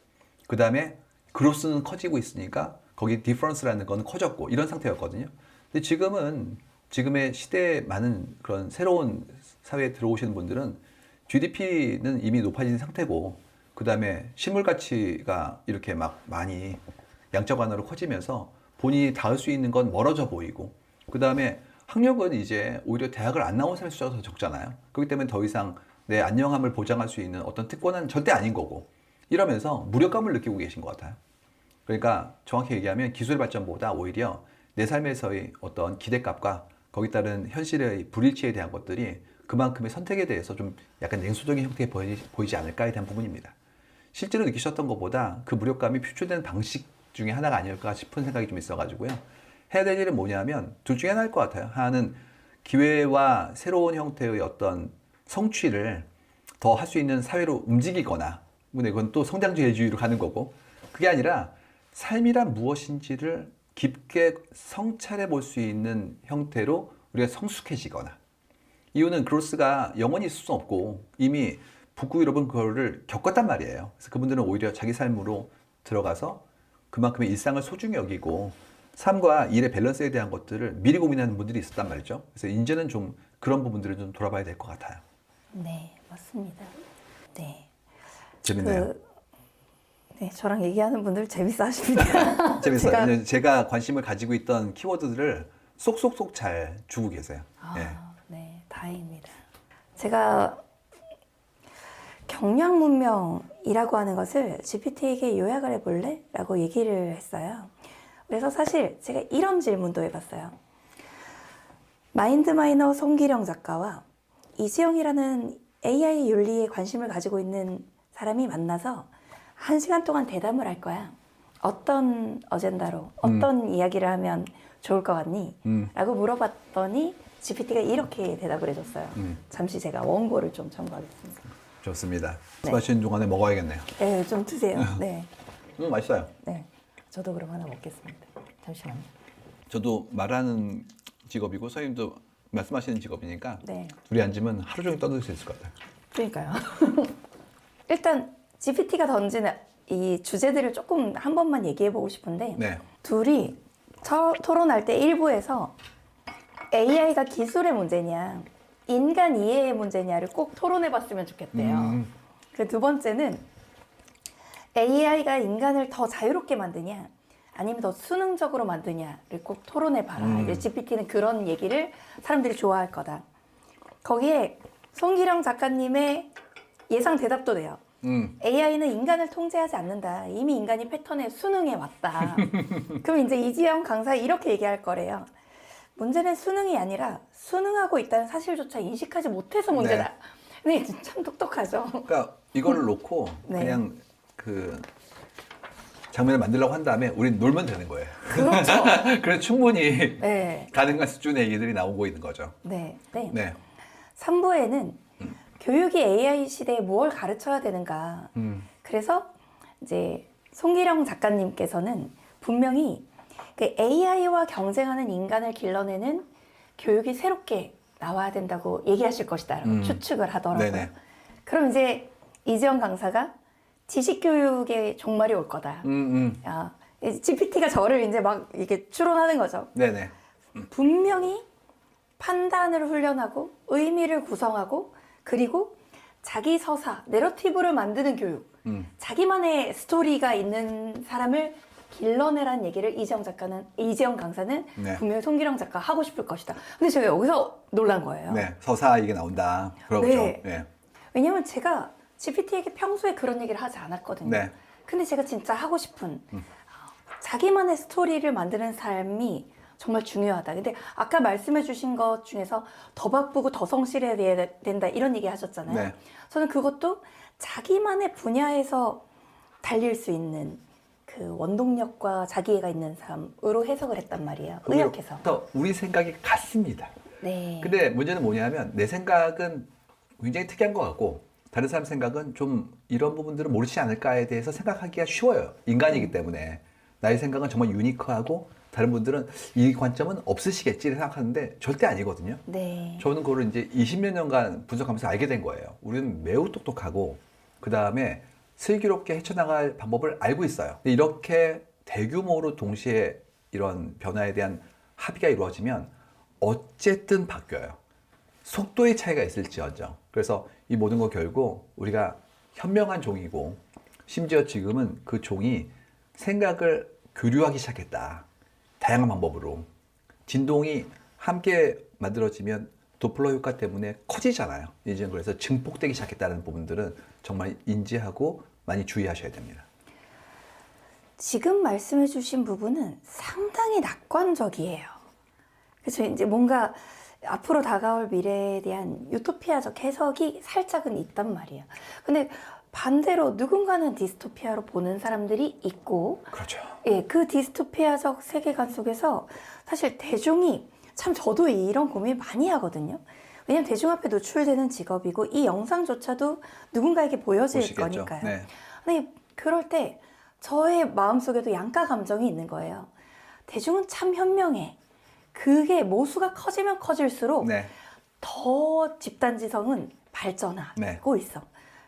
그 다음에 그로스는 커지고 있으니까 거기 디퍼런스라는 건 커졌고 이런 상태였거든요. 근데 지금의 시대에 많은 그런 새로운 사회에 들어오시는 분들은 GDP는 이미 높아진 상태고 그 다음에 실물 가치가 이렇게 막 많이 양적 완화로 커지면서 본인이 닿을 수 있는 건 멀어져 보이고 그 다음에 학력은 이제 오히려 대학을 안 나온 사람의 숫자가 더 적잖아요. 그렇기 때문에 더 이상 내 안녕함을 보장할 수 있는 어떤 특권은 절대 아닌 거고 이러면서 무력감을 느끼고 계신 것 같아요. 그러니까 정확히 얘기하면 기술의 발전보다 오히려 내 삶에서의 어떤 기대값과 거기 따른 현실의 불일치에 대한 것들이 그만큼의 선택에 대해서 좀 약간 냉소적인 형태에 보이지 않을까에 대한 부분입니다. 실제로 느끼셨던 것보다 그 무력감이 표출되는 방식 중에 하나가 아닐까 싶은 생각이 좀 있어가지고요. 해야 될 일은 뭐냐면 둘 중에 하나일 것 같아요. 하나는 기회와 새로운 형태의 어떤 성취를 더 할 수 있는 사회로 움직이거나 근데 그건 또 성장주의로 가는 거고 그게 아니라 삶이란 무엇인지를 깊게 성찰해 볼 수 있는 형태로 우리가 성숙해지거나 이유는 그로스가 영원히 있을 수 없고 이미 북구유럽은 그거를 겪었단 말이에요. 그래서 그분들은 오히려 자기 삶으로 들어가서 그만큼의 일상을 소중히 여기고 삶과 일의 밸런스에 대한 것들을 미리 고민하는 분들이 있었단 말이죠. 그래서 이제는 좀 그런 부분들을 좀 돌아봐야 될 것 같아요. 네, 맞습니다. 네. 재밌네요. 네, 저랑 얘기하는 분들 재밌어 하십니다. 재밌어요. 제가 관심을 가지고 있던 키워드들을 쏙쏙쏙 잘 주고 계세요. 네, 다행입니다. 제가 경량 문명이라고 하는 것을 GPT에게 요약을 해볼래? 라고 얘기를 했어요. 그래서 사실 제가 이런 질문도 해봤어요. 마인드마이너 송기령 작가와 이지영이라는 AI 윤리에 관심을 가지고 있는 사람이 만나서 1시간 동안 대담을 할 거야. 어떤 어젠다로, 어떤 이야기를 하면 좋을 것 같니? 라고 물어봤더니 GPT가 이렇게 대답을 해줬어요. 잠시 제가 원고를 좀 첨부하겠습니다. 좋습니다. 말씀하시는 동안에 먹어야겠네요. 네, 좀 드세요. 네. 맛있어요. 네. 저도 그럼 하나 먹겠습니다. 잠시만요. 저도 말하는 직업이고 선생님도 말씀하시는 직업이니까 네. 둘이 앉으면 하루 종일 떠들 수 있을 것 같아요. 그러니까요. 일단 GPT가 던지는 이 주제들을 조금 한 번만 얘기해 보고 싶은데 네. 둘이 토론할 때 일부에서 AI가 기술의 문제냐 인간 이해의 문제냐를 꼭 토론해 봤으면 좋겠대요. 그 두 번째는 AI가 인간을 더 자유롭게 만드냐 아니면 더 수능적으로 만드냐를 꼭 토론해 봐라. 이제 GPT는 그런 얘기를 사람들이 좋아할 거다. 거기에 송기령 작가님의 예상 대답도 돼요. AI는 인간을 통제하지 않는다. 이미 인간이 패턴에 수능해 왔다. 그럼 이제 이지영 강사 이렇게 얘기할 거래요. 문제는 수능이 아니라 수능하고 있다는 사실조차 인식하지 못해서 문제다. 네, 참 똑똑하죠. 그러니까 이거를 놓고 네. 그냥 그 장면을 만들려고 한 다음에 우린 놀면 되는 거예요. 그렇죠. 그래서 충분히 네. 가능한 수준의 얘기들이 나오고 있는 거죠. 네. 네. 네. 3부에는 교육이 AI 시대에 무엇을 가르쳐야 되는가. 그래서 이제 송기령 작가님께서는 분명히 그 AI와 경쟁하는 인간을 길러내는 교육이 새롭게 나와야 된다고 얘기하실 것이다라고 추측을 하더라고요. 네네. 그럼 이제 이지영 강사가 지식교육의 종말이 올 거다. 야, GPT가 저를 이제 막 이렇게 추론하는 거죠. 네네. 분명히 판단을 훈련하고 의미를 구성하고 그리고 자기 서사, 내러티브를 만드는 교육, 자기만의 스토리가 있는 사람을 길러내라는 얘기를 이지영 강사는 네. 분명히 송기령 작가 하고 싶을 것이다. 근데 제가 여기서 놀란 거예요. 네. 서사 이게 나온다. 그러죠. 네. 네. 왜냐면 제가 GPT에게 평소에 그런 얘기를 하지 않았거든요. 네. 근데 제가 진짜 하고 싶은 자기만의 스토리를 만드는 삶이 정말 중요하다. 근데 아까 말씀해 주신 것 중에서 더 바쁘고 더 성실해야 된다 이런 얘기 하셨잖아요. 네. 저는 그것도 자기만의 분야에서 달릴 수 있는 그 원동력과 자기애가 있는 삶으로 해석을 했단 말이에요. 의학해서. 우리 생각이 같습니다. 네. 근데 문제는 뭐냐면 내 생각은 굉장히 특이한 것 같고 다른 사람 생각은 좀 이런 부분들을 모르지 않을까에 대해서 생각하기가 쉬워요. 인간이기 때문에. 나의 생각은 정말 유니크하고 다른 분들은 이 관점은 없으시겠지 생각하는데 절대 아니거든요. 네. 저는 그걸 이제 20몇 년간 분석하면서 알게 된 거예요. 우리는 매우 똑똑하고 그 다음에 슬기롭게 헤쳐나갈 방법을 알고 있어요. 근데 이렇게 대규모로 동시에 이런 변화에 대한 합의가 이루어지면 어쨌든 바뀌어요. 속도의 차이가 있을지언정. 그래서 이 모든 거 결국 우리가 현명한 종이고, 심지어 지금은 그 종이 생각을 교류하기 시작했다. 다양한 방법으로. 진동이 함께 만들어지면 도플러 효과 때문에 커지잖아요. 이제 그래서 증폭되기 시작했다는 부분들은 정말 인지하고 많이 주의하셔야 됩니다. 지금 말씀해 주신 부분은 상당히 낙관적이에요. 그래서 이제 뭔가 앞으로 다가올 미래에 대한 유토피아적 해석이 살짝은 있단 말이에요. 근데 반대로 누군가는 디스토피아로 보는 사람들이 있고, 그렇죠. 예, 그 디스토피아적 세계관 속에서 사실 대중이 참 저도 이런 고민 많이 하거든요. 왜냐면 대중 앞에 노출되는 직업이고 이 영상조차도 누군가에게 보여질 보시겠죠. 거니까요. 네. 근데 그럴 때 저의 마음속에도 양가 감정이 있는 거예요. 대중은 참 현명해. 그게 모수가 커지면 커질수록 네. 더 집단지성은 발전하고 네. 있어.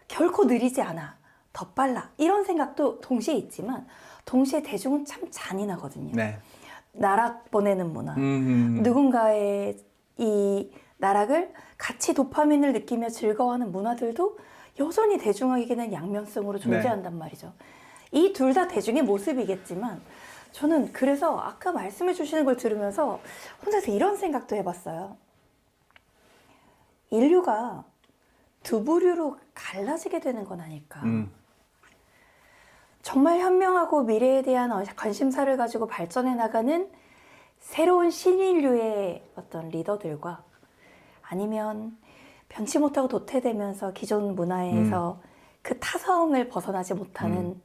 결코 느리지 않아. 더 빨라. 이런 생각도 동시에 있지만 동시에 대중은 참 잔인하거든요. 네. 나락 보내는 문화. 누군가의 이 나락을 같이 도파민을 느끼며 즐거워하는 문화들도 여전히 대중에게는 양면성으로 존재한단 말이죠. 이 둘 다 대중의 모습이겠지만 저는 그래서 아까 말씀해 주시는 걸 들으면서 혼자서 이런 생각도 해봤어요. 인류가 두 부류로 갈라지게 되는 건 아닐까. 정말 현명하고 미래에 대한 관심사를 가지고 발전해 나가는 새로운 신인류의 어떤 리더들과 아니면 변치 못하고 도태되면서 기존 문화에서 그 타성을 벗어나지 못하는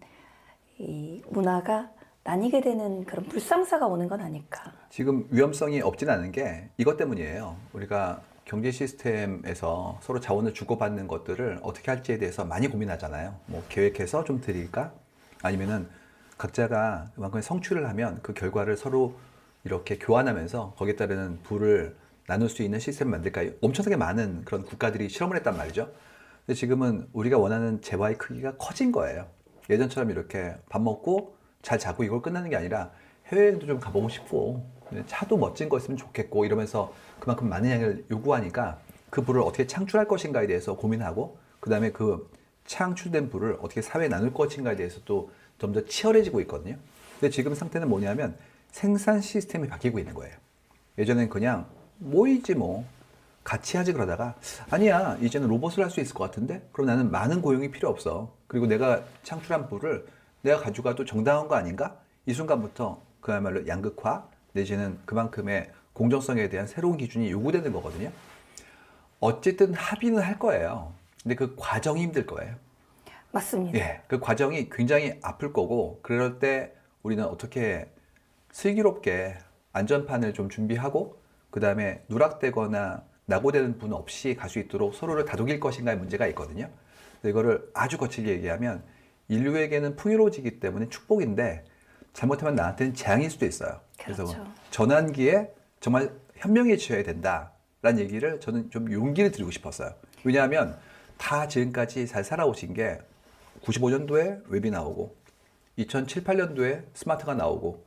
이 문화가 나뉘게 되는 그런 불상사가 오는 건 아닐까. 지금 위험성이 없진 않은 게 이것 때문이에요. 우리가 경제 시스템에서 서로 자원을 주고받는 것들을 어떻게 할지에 대해서 많이 고민하잖아요. 뭐 계획해서 좀 드릴까? 아니면은 각자가 그만큼의 성취를 하면 그 결과를 서로 이렇게 교환하면서 거기에 따르는 부를 나눌 수 있는 시스템을 만들까? 엄청나게 많은 그런 국가들이 실험을 했단 말이죠. 근데 지금은 우리가 원하는 재화의 크기가 커진 거예요. 예전처럼 이렇게 밥 먹고 잘 자고 이걸 끝나는 게 아니라 해외여행도 좀 가보고 싶고 차도 멋진 거 있으면 좋겠고 이러면서 그만큼 많은 양을 요구하니까 그 부를 어떻게 창출할 것인가에 대해서 고민하고 그 다음에 그 창출된 부를 어떻게 사회에 나눌 것인가에 대해서 또 좀 더 치열해지고 있거든요. 근데 지금 상태는 뭐냐면 생산 시스템이 바뀌고 있는 거예요. 예전엔 그냥 모이지 뭐 같이 하지 그러다가 아니야 이제는 로봇을 할 수 있을 것 같은데 그럼 나는 많은 고용이 필요 없어. 그리고 내가 창출한 부를 내가 가져가도 정당한 거 아닌가? 이 순간부터 그야말로 양극화 내지는 그만큼의 공정성에 대한 새로운 기준이 요구되는 거거든요. 어쨌든 합의는 할 거예요. 근데 그 과정이 힘들 거예요. 맞습니다. 예, 그 과정이 굉장히 아플 거고 그럴 때 우리는 어떻게 슬기롭게 안전판을 좀 준비하고 그 다음에 누락되거나 낙오되는 분 없이 갈 수 있도록 서로를 다독일 것인가의 문제가 있거든요. 이거를 아주 거칠게 얘기하면 인류에게는 풍요로워지기 때문에 축복인데 잘못하면 나한테는 재앙일 수도 있어요. 그렇죠. 그래서 전환기에 정말 현명해져야 된다라는 얘기를 저는 좀 용기를 드리고 싶었어요. 왜냐하면 다 지금까지 잘 살아오신 게 95년도에 웹이 나오고 2007, 8년도에 스마트가 나오고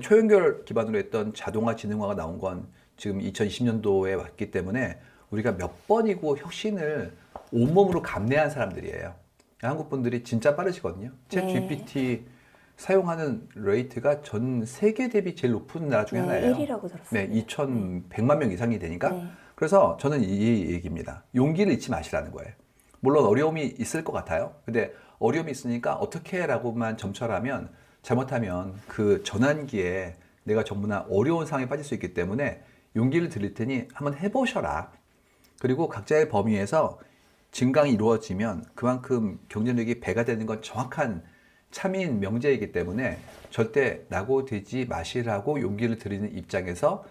초연결 기반으로 했던 자동화, 지능화가 나온 건 지금 2020년도에 왔기 때문에 우리가 몇 번이고 혁신을 온몸으로 감내한 사람들이에요. 한국 분들이 진짜 빠르시거든요. 챗 GPT 사용하는 레이트가 전 세계 대비 제일 높은 나라 중에 하나예요. 1위라고 들었어요. 네, 2,100만 명 이상이 되니까. 네. 그래서 저는 이 얘기입니다. 용기를 잃지 마시라는 거예요. 물론 어려움이 있을 것 같아요. 근데 어려움이 있으니까 어떻게 라고만 점철하면 잘못하면 그 전환기에 내가 전부나 어려운 상황에 빠질 수 있기 때문에 용기를 드릴 테니 한번 해보셔라. 그리고 각자의 범위에서 증강이 이루어지면 그만큼 경쟁력이 배가 되는 건 정확한 참인 명제이기 때문에 절대 낙오되지 마시라고 용기를 드리는 입장에서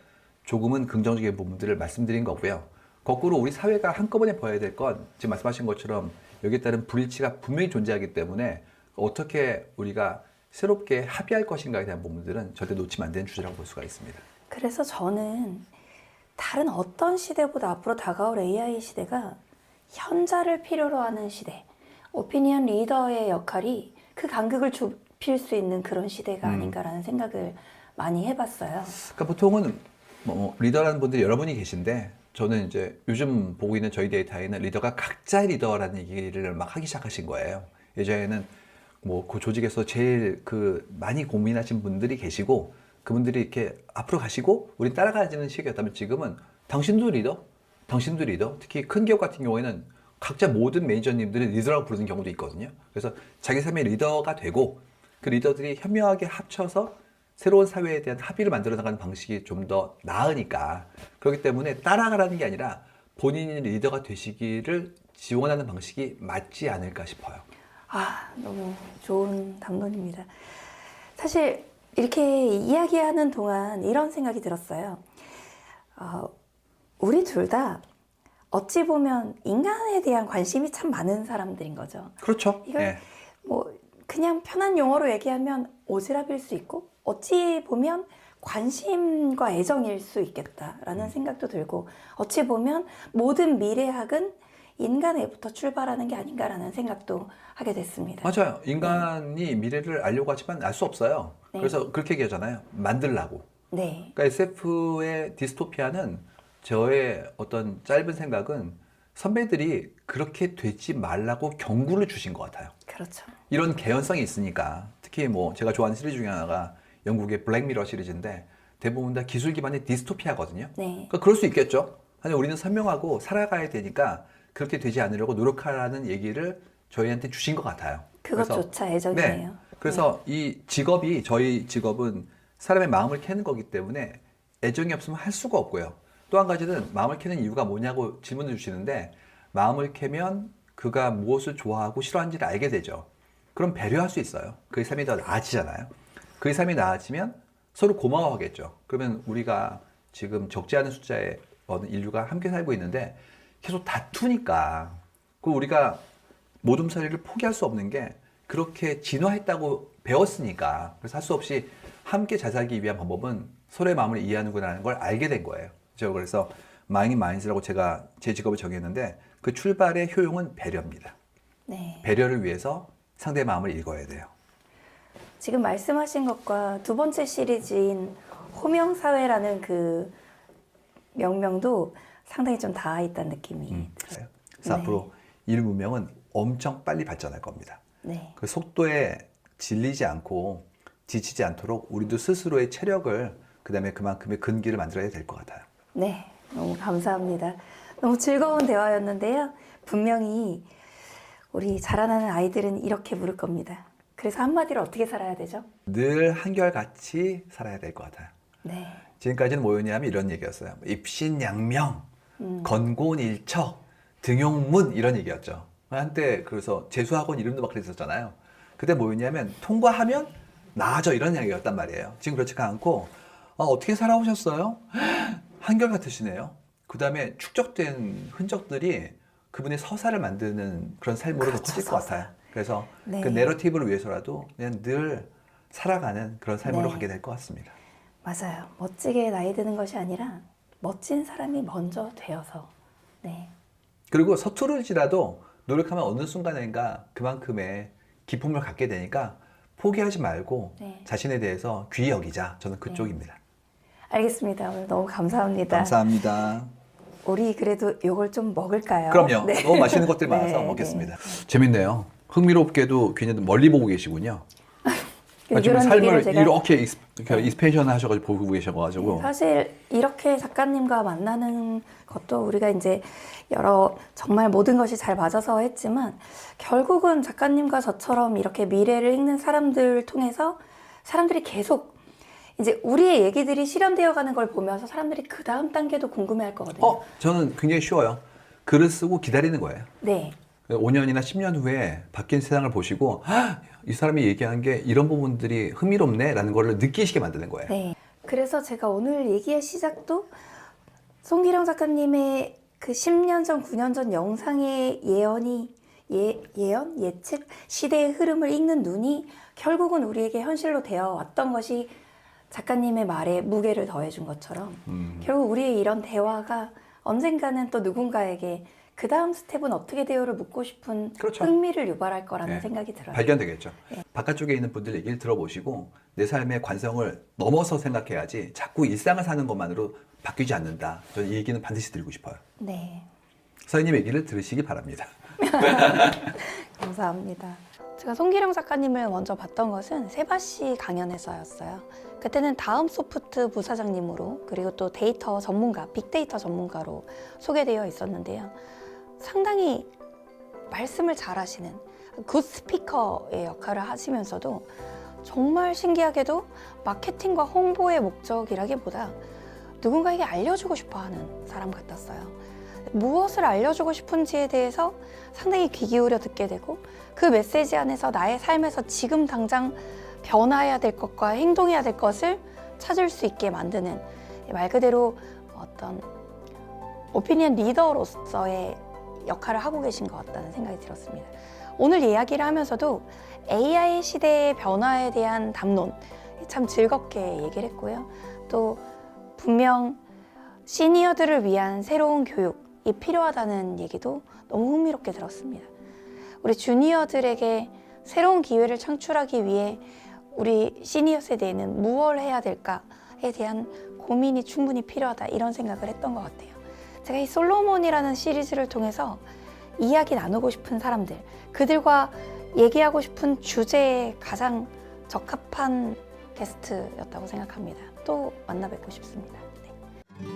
조금은 긍정적인 부분들을 말씀드린 거고요. 거꾸로 우리 사회가 한꺼번에 봐야 될 건 지금 말씀하신 것처럼 여기에 따른 불일치가 분명히 존재하기 때문에 어떻게 우리가 새롭게 합의할 것인가에 대한 부분들은 절대 놓치면 안 되는 주제라고 볼 수가 있습니다. 그래서 저는 다른 어떤 시대보다 앞으로 다가올 AI 시대가 현자를 필요로 하는 시대, 오피니언 리더의 역할이 그 간극을 좁힐 수 있는 그런 시대가 아닌가라는 생각을 많이 해봤어요. 그러니까 보통은 뭐 리더라는 분들이 여러분이 계신데 저는 이제 요즘 보고 있는 저희 데이터에는 리더가 각자의 리더라는 얘기를 막 하기 시작하신 거예요. 예전에는 뭐 그 조직에서 제일 그 많이 고민하신 분들이 계시고 그분들이 이렇게 앞으로 가시고 우리 따라가지는 시기였다면 지금은 당신도 리더, 당신도 리더. 특히 큰 기업 같은 경우에는 각자 모든 매니저님들을 리더라고 부르는 경우도 있거든요. 그래서 자기 삶의 리더가 되고 그 리더들이 현명하게 합쳐서 새로운 사회에 대한 합의를 만들어 나가는 방식이 좀 더 나으니까 그렇기 때문에 따라가라는 게 아니라 본인이 리더가 되시기를 지원하는 방식이 맞지 않을까 싶어요. 너무 좋은 담론입니다. 사실 이렇게 이야기하는 동안 이런 생각이 들었어요. 우리 둘 다 어찌 보면 인간에 대한 관심이 참 많은 사람들인 거죠. 그렇죠. 이걸 예. 뭐 그냥 편한 용어로 얘기하면 오지랖일 수 있고 어찌 보면 관심과 애정일 수 있겠다라는 생각도 들고 어찌 보면 모든 미래학은 인간애부터 출발하는 게 아닌가라는 생각도 하게 됐습니다. 맞아요. 인간이 미래를 알려고 하지만 알 수 없어요. 네. 그래서 그렇게 얘기하잖아요. 만들라고. 네, 그러니까 SF의 디스토피아는 저의 어떤 짧은 생각은 선배들이 그렇게 되지 말라고 경고를 주신 것 같아요. 그렇죠. 이런 개연성이 있으니까 특히 뭐 제가 좋아하는 시리즈 중에 하나가 영국의 블랙미러 시리즈인데 대부분 다 기술 기반의 디스토피아거든요. 네, 그러니까 그럴 수 있겠죠. 하지만 우리는 선명하고 살아가야 되니까 그렇게 되지 않으려고 노력하라는 얘기를 저희한테 주신 것 같아요. 그것조차 애정이에요. 그래서 이 직업이 저희 직업은 사람의 마음을 캐는 거기 때문에 애정이 없으면 할 수가 없고요. 또 한 가지는 마음을 캐는 이유가 뭐냐고 질문을 주시는데 마음을 캐면 그가 무엇을 좋아하고 싫어하는지를 알게 되죠. 그럼 배려할 수 있어요. 그의 삶이 더 나아지잖아요. 그의 삶이 나아지면 서로 고마워하겠죠. 그러면 우리가 지금 적지 않은 숫자의 어느 인류가 함께 살고 있는데 계속 다투니까 그 우리가 모둠살이를 포기할 수 없는 게 그렇게 진화했다고 배웠으니까 그래서 할 수 없이 함께 잘 살기 위한 방법은 서로의 마음을 이해하는구나라는 걸 알게 된 거예요. 그래서 마인드 마인즈라고 제가 제 직업을 정했는데 그 출발의 효용은 배려입니다. 네. 배려를 위해서 상대의 마음을 읽어야 돼요. 지금 말씀하신 것과 두 번째 시리즈인 호명사회라는 그 명명도 상당히 좀 닿아 있다는 느낌이 들어요. 그래서 네. 앞으로 인류 문명은 엄청 빨리 발전할 겁니다. 네. 그 속도에 질리지 않고 지치지 않도록 우리도 스스로의 체력을 그다음에 그만큼의 근기를 만들어야 될 것 같아요. 네, 너무 감사합니다. 너무 즐거운 대화였는데요. 분명히 우리 자라나는 아이들은 이렇게 물을 겁니다. 그래서 한마디로 어떻게 살아야 되죠? 늘 한결같이 살아야 될 것 같아요. 네, 지금까지는 뭐였냐면 이런 얘기였어요. 입신양명, 건곤일척, 등용문 이런 얘기였죠. 한때 그래서 재수학원 이름도 막 그랬었잖아요. 그때 뭐였냐면 통과하면 나아져 이런 이야기였단 말이에요. 지금 그렇지가 않고 어떻게 살아오셨어요? 한결같으시네요. 그 다음에 축적된 흔적들이 그분의 서사를 만드는 그런 삶으로 더 그렇죠, 커질 것 서사. 같아요. 그래서 네. 그 내러티브를 위해서라도 그냥 늘 살아가는 그런 삶으로 네. 가게 될 것 같습니다. 맞아요. 멋지게 나이 드는 것이 아니라 멋진 사람이 먼저 되어서 네, 그리고 서투르지라도 노력하면 어느 순간인가 그만큼의 기쁨을 갖게 되니까 포기하지 말고 네. 자신에 대해서 귀히 여기자. 저는 그쪽입니다. 알겠습니다. 오늘 너무 감사합니다. 감사합니다. 우리 그래도 요걸 좀 먹을까요? 그럼요. 네. 너무 맛있는 것들 많아서 네, 먹겠습니다. 재밌네요. 흥미롭게도 괜히 멀리 보고 계시군요. 지금 그런 삶을 얘기를 제가 이렇게 익스펜션 하셔가지고 보고 계셔가지고 사실 이렇게 작가님과 만나는 것도 우리가 이제 여러 정말 모든 것이 잘 맞아서 했지만 결국은 작가님과 저처럼 이렇게 미래를 읽는 사람들을 통해서 사람들이 계속 이제 우리의 얘기들이 실현되어 가는 걸 보면서 사람들이 그 다음 단계도 궁금해할 거거든요. 저는 굉장히 쉬워요. 글을 쓰고 기다리는 거예요. 네, 5년이나 10년 후에 바뀐 세상을 보시고 이 사람이 얘기한 게 이런 부분들이 흥미롭네 라는 걸 느끼시게 만드는 거예요. 네. 그래서 제가 오늘 얘기의 시작도 송기령 작가님의 그 10년 전, 9년 전 영상의 예측, 시대의 흐름을 읽는 눈이 결국은 우리에게 현실로 되어 왔던 것이 작가님의 말에 무게를 더해준 것처럼 결국 우리의 이런 대화가 언젠가는 또 누군가에게 그 다음 스텝은 어떻게 돼요를 묻고 싶은 그렇죠. 흥미를 유발할 거라는 네. 생각이 들어요. 발견되겠죠. 네. 바깥쪽에 있는 분들 얘기를 들어보시고 내 삶의 관성을 넘어서 생각해야지 자꾸 일상을 사는 것만으로 바뀌지 않는다. 저는 이 얘기는 반드시 드리고 싶어요. 네. 선생님 얘기를 들으시기 바랍니다. 감사합니다. 제가 송기령 작가님을 먼저 봤던 것은 세바시 강연에서였어요. 그때는 다음 소프트 부사장님으로 그리고 또 데이터 전문가, 빅데이터 전문가로 소개되어 있었는데요. 상당히 말씀을 잘하시는 굿 스피커의 역할을 하시면서도 정말 신기하게도 마케팅과 홍보의 목적이라기보다 누군가에게 알려주고 싶어하는 사람 같았어요. 무엇을 알려주고 싶은지에 대해서 상당히 귀 기울여 듣게 되고 그 메시지 안에서 나의 삶에서 지금 당장 변화해야 될 것과 행동해야 될 것을 찾을 수 있게 만드는 말 그대로 어떤 오피니언 리더로서의 역할을 하고 계신 것 같다는 생각이 들었습니다. 오늘 이야기를 하면서도 AI 시대의 변화에 대한 담론 참 즐겁게 얘기를 했고요. 또 분명 시니어들을 위한 새로운 교육이 필요하다는 얘기도 너무 흥미롭게 들었습니다. 우리 주니어들에게 새로운 기회를 창출하기 위해 우리 시니어 세대에는 무엇을 해야 될까에 대한 고민이 충분히 필요하다 이런 생각을 했던 것 같아요. 제가 이 솔로몬이라는 시리즈를 통해서 이야기 나누고 싶은 사람들, 그들과 얘기하고 싶은 주제에 가장 적합한 게스트였다고 생각합니다. 또 만나 뵙고 싶습니다. 네.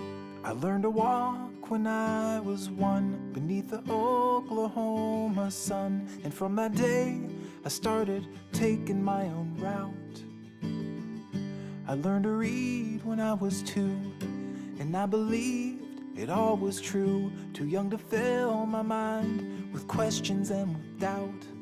I learned to walk when I was 1 beneath the Oklahoma sun. And from that day, I started taking my own route. I learned to read when I was 2, and I believed it all was true. Too young to fill my mind with questions and with doubt.